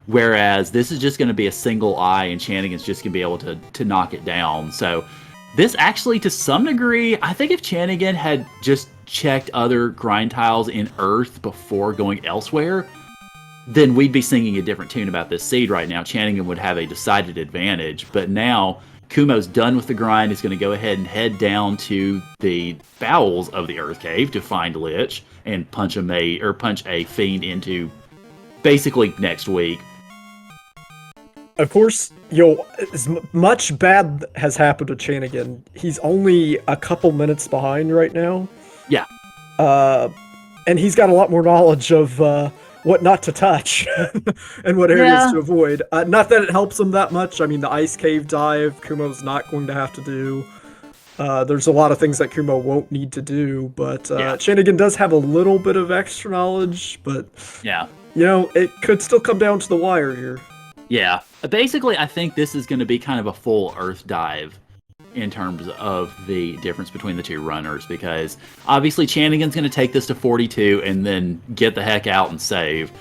Whereas this is just going to be a single eye, and Chanigan's just going to be able to knock it down. So this actually, to some degree, I think if Chanigan had just checked other grind tiles in Earth before going elsewhere, then we'd be singing a different tune about this seed right now. Chanigan would have a decided advantage. But now Kumo's done with the grind. He's going to go ahead and head down to the bowels of the Earth Cave to find Lich and punch a fiend into basically next week. Of course, as much bad has happened to Chanigan, he's only a couple minutes behind right now. Yeah. And he's got a lot more knowledge of what not to touch and what areas to avoid. Not that it helps him that much. I mean, the ice cave dive, Kumo's not going to have to do. There's a lot of things that Kumo won't need to do, but Chanigan does have a little bit of extra knowledge, but it could still come down to the wire here. Yeah. Basically, I think this is going to be kind of a full Earth dive in terms of the difference between the two runners, because obviously Chanigan's going to take this to 42 and then get the heck out and save.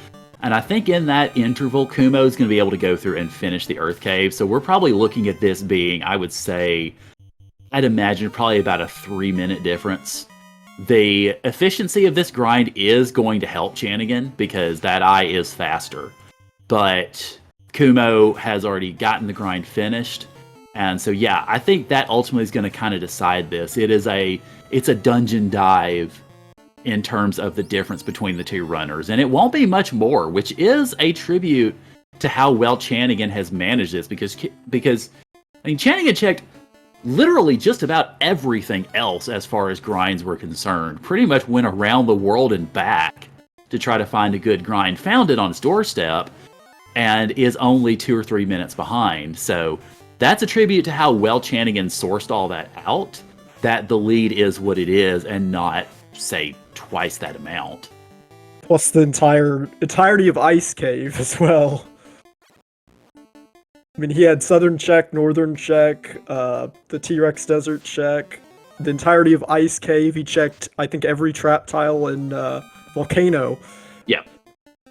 And I think in that interval, Kumo's going to be able to go through and finish the Earth Cave. So we're probably looking at this being, I'd imagine probably about a 3-minute difference. The efficiency of this grind is going to help Chanigan because that eye is faster. But Kumo has already gotten the grind finished. And so, yeah, I think that ultimately is going to kind of decide this. It's a dungeon dive in terms of the difference between the two runners. And it won't be much more, which is a tribute to how well Chanigan has managed this. Because Chanigan checked literally just about everything else as far as grinds were concerned. Pretty much went around the world and back to try to find a good grind. Found it on his doorstep and is only 2 or 3 minutes behind. So that's a tribute to how well Chanigan sourced all that out, that the lead is what it is and not, say, twice that amount. Plus the entirety of Ice Cave as well. I mean, he had Southern check, Northern check, the T-Rex Desert check, the entirety of Ice Cave. He checked, I think, every trap tile in Volcano. Yeah.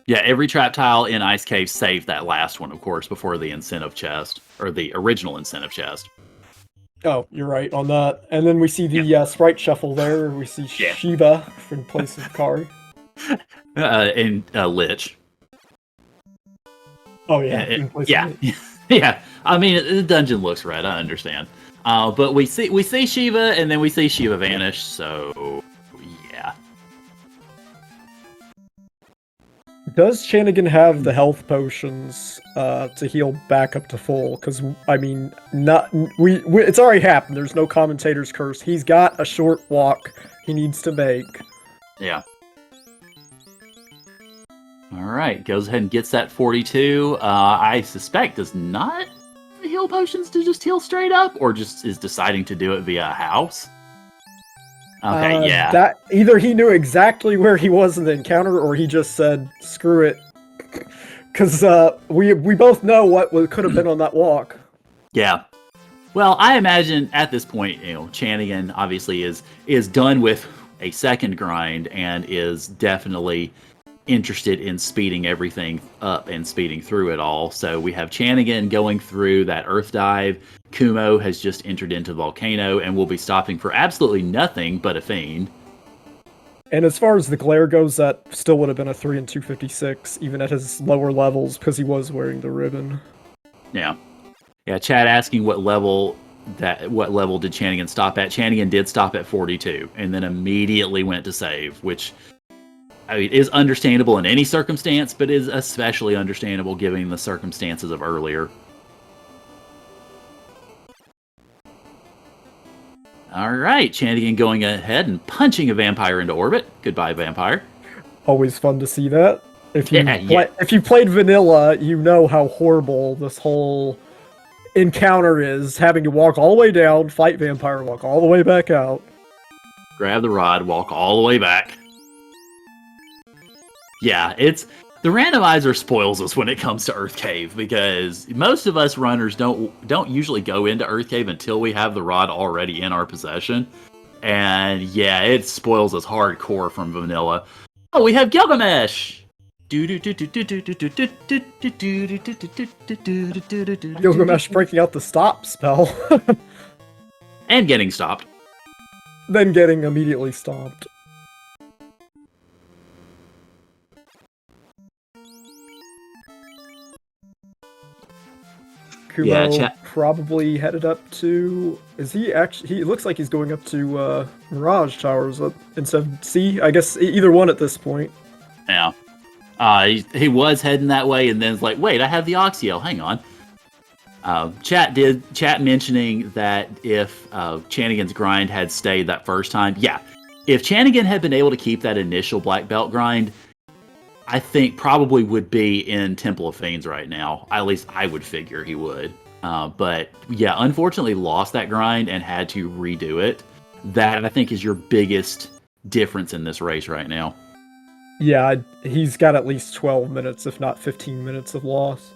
Yeah, every trap tile in Ice Cave saved that last one, of course, before the incentive chest, or the original incentive chest. Oh, you're right on that. And then we see the sprite shuffle there. We see Shiva in place of Kari. And Lich. Oh, yeah. Yeah. Yeah. I mean, the dungeon looks red, I understand. But we see Shiva, and then we see Shiva vanish, so yeah. Does Chanigan have the health potions to heal back up to full? Because I mean, it's already happened. There's no commentator's curse. He's got a short walk he needs to make. Yeah. All right, goes ahead and gets that 42. I suspect does not heal potions to just heal straight up, or just is deciding to do it via a house. Okay, yeah. That either he knew exactly where he was in the encounter, or he just said, "Screw it," because we both know what could have been on that walk. Yeah. Well, I imagine at this point, Chanigan obviously is done with a second grind and is definitely interested in speeding everything up and speeding through it all. So we have Chanigan going through that Earth Dive. Kumo has just entered into Volcano and will be stopping for absolutely nothing but a Fiend. And as far as the glare goes, that still would have been a 3 and 256, even at his lower levels, because he was wearing the ribbon. Yeah. Yeah, Chad asking what level did Chanigan stop at? Chanigan did stop at 42, and then immediately went to save, which is understandable in any circumstance, but is especially understandable given the circumstances of earlier. All right, Chanigan going ahead and punching a vampire into orbit. Goodbye, vampire. Always fun to see that. If you played vanilla, you know how horrible this whole encounter is. Having to walk all the way down, fight vampire, walk all the way back out. Grab the rod, walk all the way back. Yeah, the randomizer spoils us when it comes to Earth Cave, because most of us runners don't usually go into Earth Cave until we have the rod already in our possession. And yeah, it spoils us hardcore from vanilla. Oh, we have Gilgamesh! Gilgamesh breaking out the stop spell. And getting stopped. Then getting immediately stopped. Kumo probably headed up to... Is he actually... It looks like he's going up to Mirage Towers instead of C. I guess either one at this point. Yeah. He was heading that way, and then it's like, wait, I have the Oxyel. Hang on. Chat mentioning that if Chanigan's grind had stayed that first time, yeah. If Chanigan had been able to keep that initial black belt grind, I think probably would be in Temple of Fiends right now. At least I would figure he would. But yeah, unfortunately lost that grind and had to redo it. That, I think, is your biggest difference in this race right now. Yeah, he's got at least 12 minutes, if not 15 minutes of loss.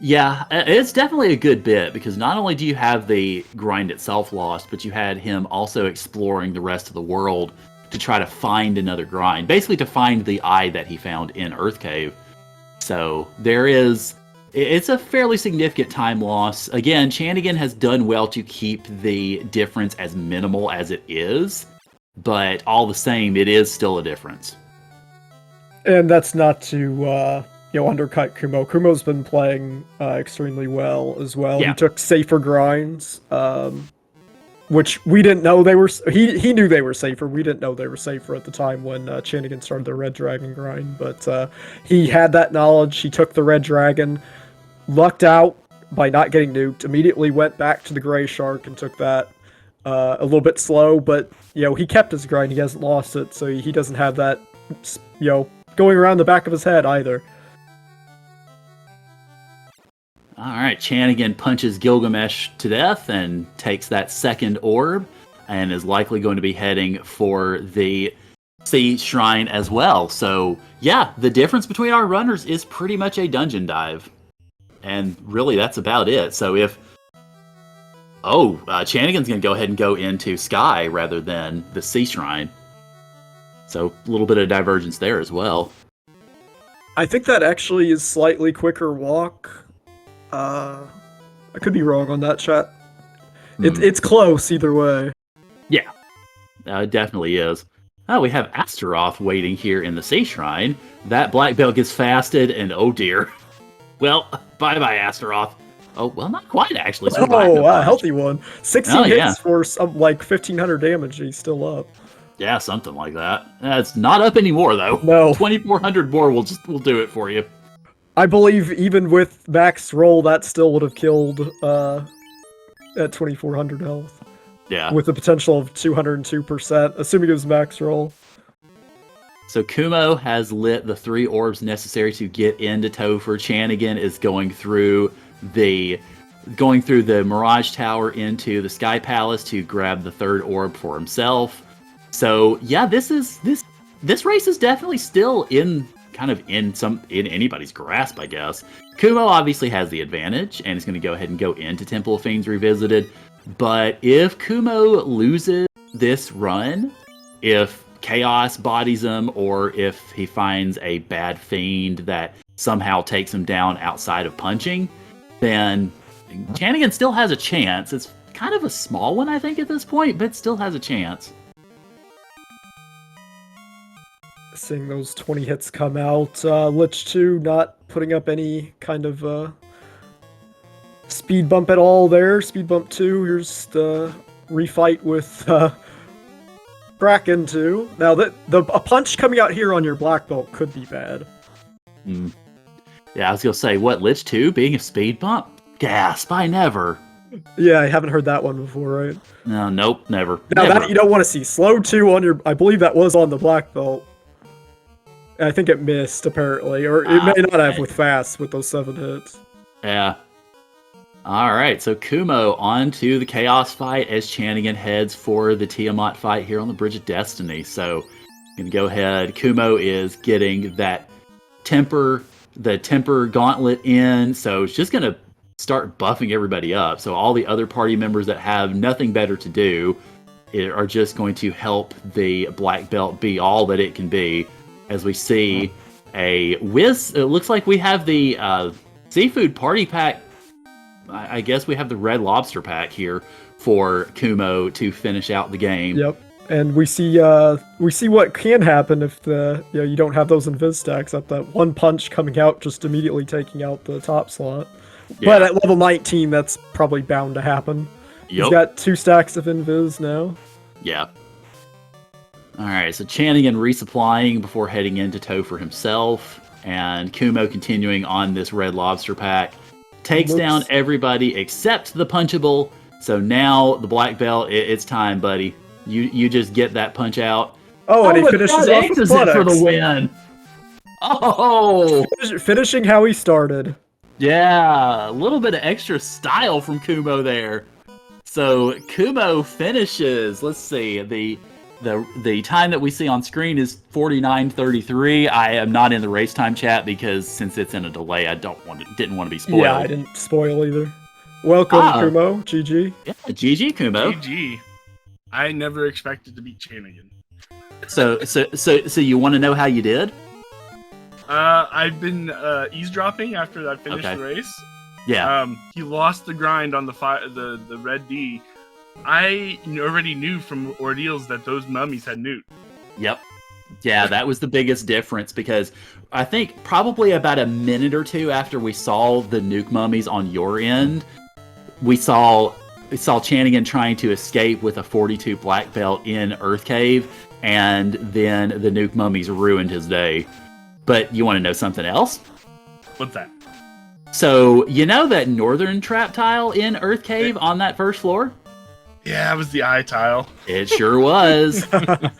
Yeah, it's definitely a good bit, because not only do you have the grind itself lost, but you had him also exploring the rest of the world to try to find another grind, basically to find the eye that he found in Earth Cave. So it's a fairly significant time loss. Again, Chanigan has done well to keep the difference as minimal as it is, but all the same, it is still a difference. And that's not to undercut Kumo. Kumo's been playing extremely well as well. Yeah. He took safer grinds, which we didn't know they were... He knew they were safer. We didn't know they were safer at the time when Chanigan started the Red Dragon grind, but he had that knowledge. He took the Red Dragon, lucked out by not getting nuked, immediately went back to the Gray Shark and took that a little bit slow, but he kept his grind. He hasn't lost it, so he doesn't have that going around the back of his head either. All right, Chanigan punches Gilgamesh to death and takes that second orb, and is likely going to be heading for the Sea Shrine as well. So yeah, the difference between our runners is pretty much a dungeon dive. And really, that's about it. So if... Oh, Chanigan's going to go ahead and go into Sky rather than the Sea Shrine. So a little bit of divergence there as well. I think that actually is slightly quicker walk. I could be wrong on that, chat. It's close either way. Yeah, it definitely is. Oh, we have Astaroth waiting here in the Sea Shrine. That black belt gets fasted, and oh dear. Well, bye-bye, Astaroth. Oh, well, not quite, actually. Oh, wow, healthy one. 16 hits yeah. for like 1,500 damage, he's still up. Yeah, something like that. It's not up anymore, though. No. 2,400 more will do it for you. I believe even with max roll, that still would have killed at 2,400 health. Yeah. With the potential of 202%, assuming it was max roll. So Kumo has lit the 3 orbs necessary to get into Topher. Chanigan is going through the Mirage Tower into the Sky Palace to grab the 3rd orb for himself. So yeah, this race is definitely still in anybody's grasp, I guess. Kumo obviously has the advantage and is going to go ahead and go into Temple of Fiends Revisited. But if Kumo loses this run, if Chaos bodies him, or if he finds a bad fiend that somehow takes him down outside of punching, then Chanigan still has a chance. It's kind of a small one, I think, at this point, but still has a chance. Seeing those 20 hits come out, Lich 2 not putting up any kind of speed bump at all there. Speed bump 2, here's the refight with Kraken 2. Now, a punch coming out here on your black belt could be bad. Yeah, I was going to say, what, Lich 2 being a speed bump? Gasp, I never. Yeah, I haven't heard that one before, right? No, nope, never. Now, never. that you don't want to see. Slow 2 on your... I believe that was on the black belt. I think it missed, apparently. Or it may not have with fast, with those 7 hits. Yeah. Alright, so Kumo on to the Chaos fight as Chanigan heads for the Tiamat fight here on the Bridge of Destiny. So, gonna go ahead. Kumo is getting that the temper gauntlet in, so it's just gonna start buffing everybody up. So all the other party members that have nothing better to do are just going to help the black belt be all that it can be. As we see it looks like we have the seafood party pack. I guess we have the red lobster pack here for Kumo to finish out the game. Yep, and we see what can happen if you don't have those invis stacks up. That one punch coming out just immediately taking out the top slot. Yeah. But at level 19, that's probably bound to happen. Yep. He's got 2 stacks of invis now. Yeah. Alright, so Chanigan resupplying before heading into Topher himself, and Kumo continuing on this red lobster pack. Takes down everybody except the punchable. So now the black belt, it's time, buddy. You just get that punch out. Oh, and he finishes off with for the win. Oh! Finishing how he started. Yeah, a little bit of extra style from Kumo there. So Kumo finishes. Let's see, the time that we see on screen is 49:33. I am not in the race time chat because since it's in a delay, I didn't want to be spoiled. Yeah, I didn't spoil either. Welcome, Kumo. GG. Yeah, GG, Kumo. GG. I never expected to beat Chanigan. So you want to know how you did? I've been eavesdropping after I finished the race. Yeah. He lost the grind on the red D. I already knew from ordeals that those mummies had newt. Yep. Yeah, that was the biggest difference because I think probably about a minute or 2 after we saw the nuke mummies on your end, we saw Chanigan trying to escape with a 42 black belt in Earth Cave, and then the nuke mummies ruined his day. But you want to know something else? What's that? So, you know that northern trap tile in Earth Cave on that first floor? Yeah, it was the eye tile. It sure was. But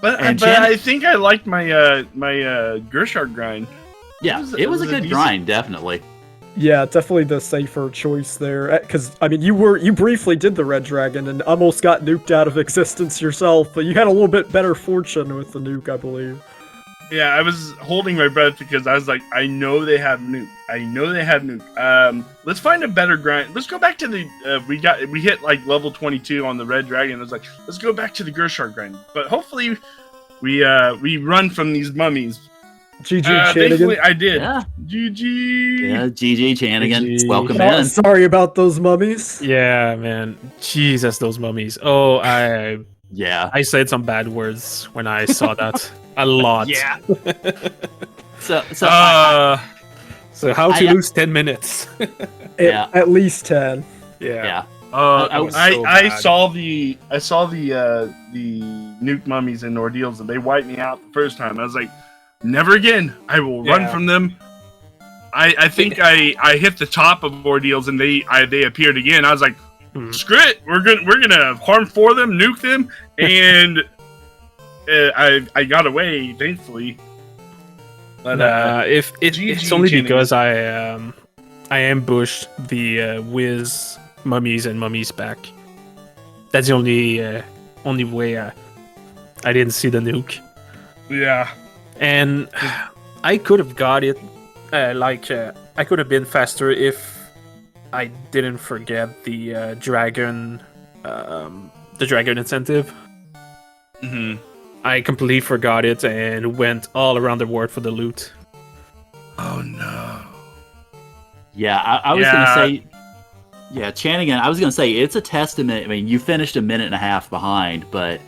I think I liked my Gershard grind. Yeah, it was a good grind, definitely. Yeah, definitely the safer choice there. Because I mean, you briefly did the red dragon and almost got nuked out of existence yourself, but you had a little bit better fortune with the nuke, I believe. Yeah, I was holding my breath because I was like, I know they have nuke. Let's find a better grind. Let's go back to the we hit like level 22 on the red dragon. I was like, let's go back to the Gershar grind. But hopefully we run from these mummies. GG thankfully Chanigan. I did. Yeah. GG. Yeah, GG Chanigan. GG. Welcome Oh, in. sorry about those mummies. Yeah, man. Jesus, those mummies. Oh, Yeah. I said some bad words when I saw that. A lot. Yeah. So So how to lose 10 minutes? Yeah. At least 10. yeah. I saw the nuke mummies and ordeals, and they wiped me out the first time. I was like, never again. I will run from them. I think I hit the top of ordeals, and they appeared again. I was like, screw it. We're gonna harm for them, nuke them, and I got away, thankfully. But if GG it's only Chanigan. because I ambushed the Wiz mummies and mummies back. That's the only way I didn't see the nuke. yeah. And I could have got it. I could have been faster if I didn't forget the dragon incentive. Mm-hmm. I completely forgot it and went all around the world for the loot. Oh no. Yeah, I was gonna say, yeah, Chanigan. I was gonna say it's a testament. I mean, you finished a minute and a half behind, but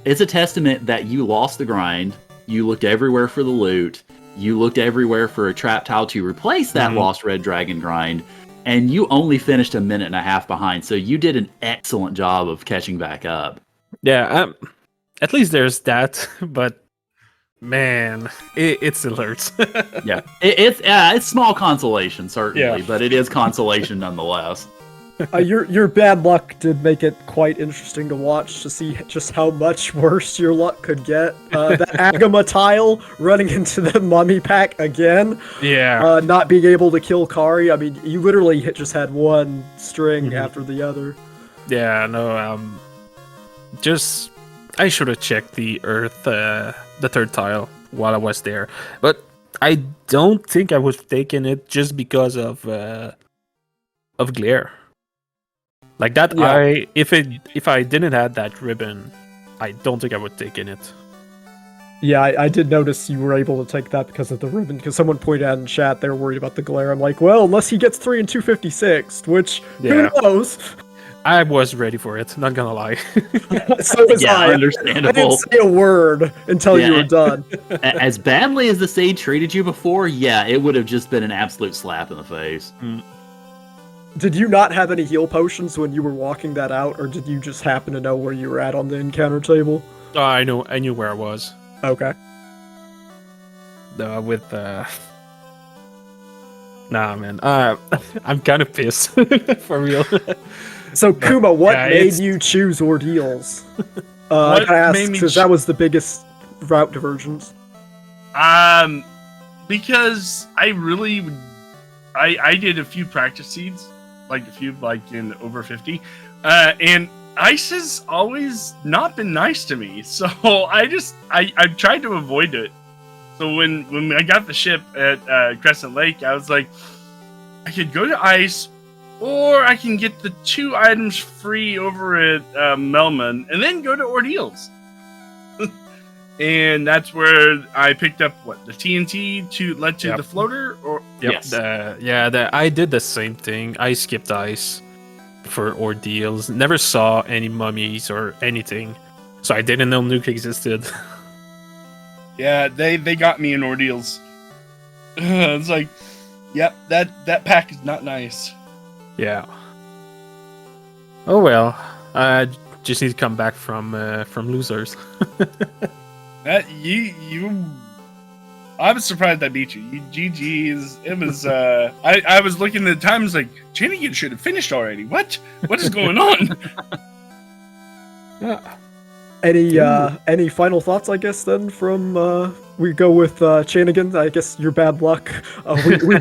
it's a testament that you lost the grind. You looked everywhere for the loot. You looked everywhere for a trap tile to replace that lost red dragon grind, and you only finished a minute and a half behind. So you did an excellent job of catching back up. Yeah, at least there's that. But man, it still hurts. Yeah, it's small consolation certainly, Yeah. but it is consolation nonetheless. Your bad luck did make it quite interesting to watch to see just how much worse your luck could get. That Agama tile running into the mummy pack again. Yeah. Not being able to kill Kari. I mean, you literally just had one string after the other. Yeah, no, just I should have checked the earth, the third tile while I was there, but I don't think I was taking it just because of glare. Like that, Yeah. if I didn't have that ribbon, I don't think I would take in it. Yeah, I did notice you were able to take that because of the ribbon, because someone pointed out in chat they were worried about the glare. I'm like, well, unless he gets 3 and 256, which, Yeah. who knows? I was ready for it, not gonna lie. So was Yeah, I. I understandable. didn't say a word until you Yeah. were done. As badly as the Sage treated you before, yeah, it would have just been an absolute slap in the face. Did you not have any heal potions when you were walking that out, or did you just happen to know where you were at on the encounter table? Oh, I knew where I was. Okay. With nah, man. I'm kind of pissed for real. So, Kumo, what yeah, made it's- you choose ordeals? I What gotta ask, made me because that was the biggest route divergence. Because I really, I did a few practice seeds, like in over 50, and ice has always not been nice to me. So I tried to avoid it. So when I got the ship at Crescent Lake, I was like, I could go to ice, or I can get the 2 items free over at Melman, and then go to ordeals. And that's where I picked up the TNT led to Yep. the floater, or Yep. Yes. I did the same thing. I skipped ice for ordeals. Never saw any mummies or anything, so I didn't know nuke existed. yeah, they got me in ordeals. It's like, yep, that pack is not nice. Yeah. Oh well. I just need to come back from losers. That you. I was surprised I beat you. You GG's. It was. I was looking at the times like Chanigan should have finished already. What is going on? Any final thoughts, I guess, then, from, we go with, Chanigan, I guess your bad luck.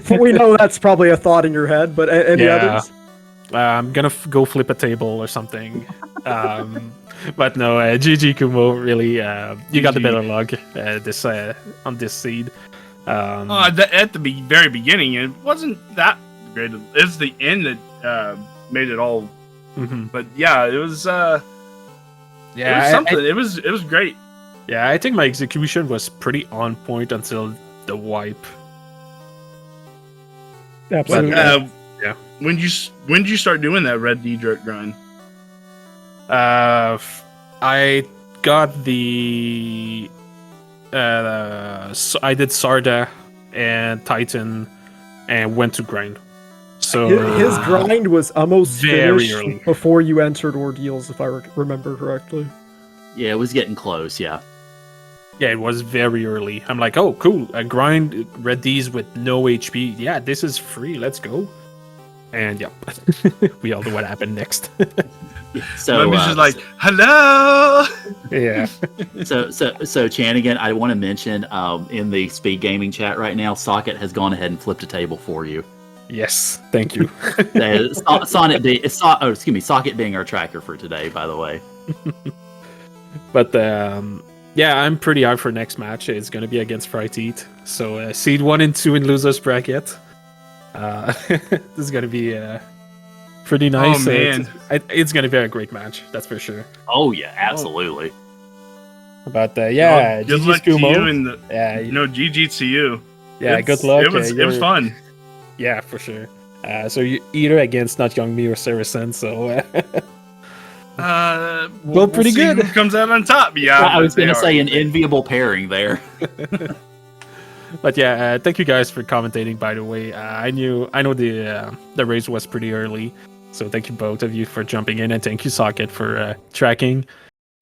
We know that's probably a thought in your head, but any Yeah. others? I'm gonna go flip a table or something. But no, GG Kumo, really, you got the GG. better luck this on this seed. At the very beginning, it wasn't that great. It's the end that made it all. Mhm. But yeah, it was. It was something. It was great. Yeah, I think my execution was pretty on point until the wipe. Absolutely. But, Yeah. When did you start doing that red D dirt grind? I got the. I did Sarda and Titan, and went to grind. So His grind was almost Very finished early. before you entered Ordeals, if I remember correctly. Yeah, it was getting close. Yeah. yeah, it was very early. I'm like, oh, cool. I grind red Ds with no HP. Yeah, this is free. Let's go. And yeah, we all know what happened next. So Mummy's just like, hello. yeah. so Chanigan, I want to mention in the speed gaming chat right now, Socket has gone ahead and flipped a table for you. Yes. Thank you. Socket being our tracker for today, by the way. But yeah, I'm pretty hyped for next match. It's going to be against Fright Eat. So seed 1 and 2 in losers bracket. This is going to be pretty nice. Oh, man. It's going to be a great match. That's for sure. Oh yeah, absolutely. But yeah, Good GG's luck to Kumo. you and GG to you. Yeah, It's- good luck. It was fun. Yeah, for sure. So you either against Not Young Me or Saracen. So We'll pretty see good. Who comes out on top? Yeah, I was going to they say are. an enviable pairing there. But yeah, thank you guys for commentating. By the way, I know the race was pretty early, so thank you both of you for jumping in, and thank you Socket for tracking.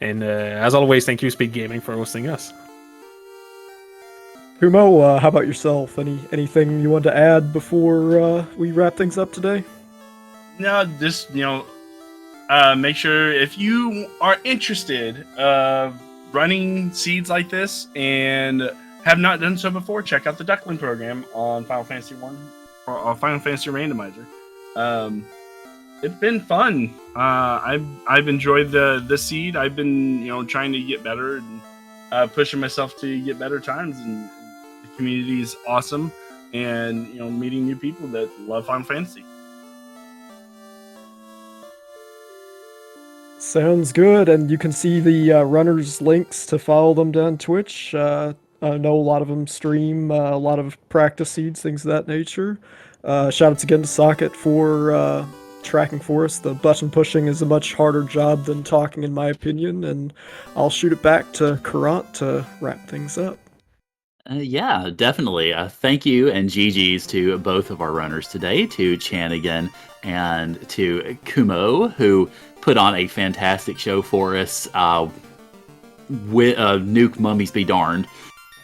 And as always, thank you Speed Gaming for hosting us. Kumo, how about yourself? Anything you want to add before we wrap things up today? No, just make sure if you are interested running seeds like this and have not done so before, check out the Duckling program on Final Fantasy 1 or Final Fantasy Randomizer. It's been fun. I've enjoyed the seed. I've been trying to get better and pushing myself to get better times, and the community is awesome, and meeting new people that love Final Fantasy. Sounds good, and you can see the runners' links to follow them down Twitch. I know a lot of them stream a lot of practice seeds, things of that nature. Shoutouts again to Socket for tracking for us. The button pushing is a much harder job than talking, in my opinion, and I'll shoot it back to Kurant to wrap things up. Yeah, definitely. Thank you and GG's to both of our runners today, to Chanigan and to Kumo, who put on a fantastic show for us with Nuke Mummies Be Darned.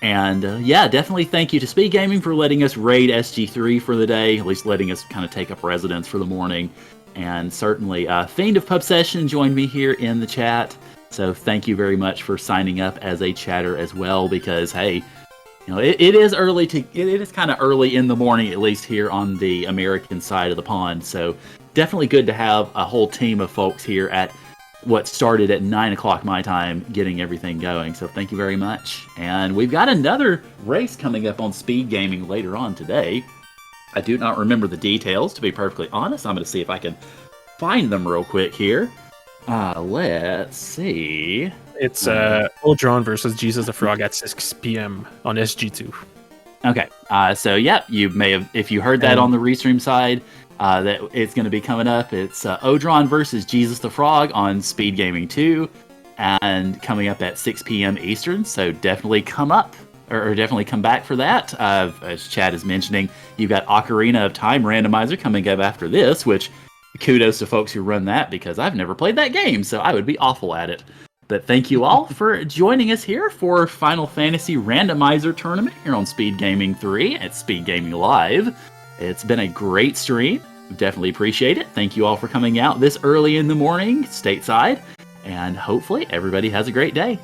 And yeah, definitely thank you to Speed Gaming for letting us raid SG3 for the day, at least letting us kind of take up residence for the morning. And certainly Fiend of Pub Session joined me here in the chat. So thank you very much for signing up as a chatter as well, because hey, it is early it is kind of early in the morning, at least here on the American side of the pond. So definitely good to have a whole team of folks here at what started at 9 o'clock my time, getting everything going. So thank you very much. And we've got another race coming up on Speed Gaming later on today. I do not remember the details, to be perfectly honest. I'm going to see if I can find them real quick here. Let's see. It's Odron versus Jesus the Frog at 6 p.m. on SG2. Okay. So yeah, you may have, if you heard that on the restream side, that it's going to be coming up. It's Odron versus Jesus the Frog on Speed Gaming 2, and coming up at 6 p.m. Eastern. So definitely come up, or definitely come back for that. As Chad is mentioning, you've got Ocarina of Time Randomizer coming up after this, which kudos to folks who run that, because I've never played that game, so I would be awful at it. But thank you all for joining us here for Final Fantasy Randomizer Tournament here on Speed Gaming 3 at Speed Gaming Live. It's been a great stream. Definitely appreciate it. Thank you all for coming out this early in the morning stateside, and hopefully everybody has a great day.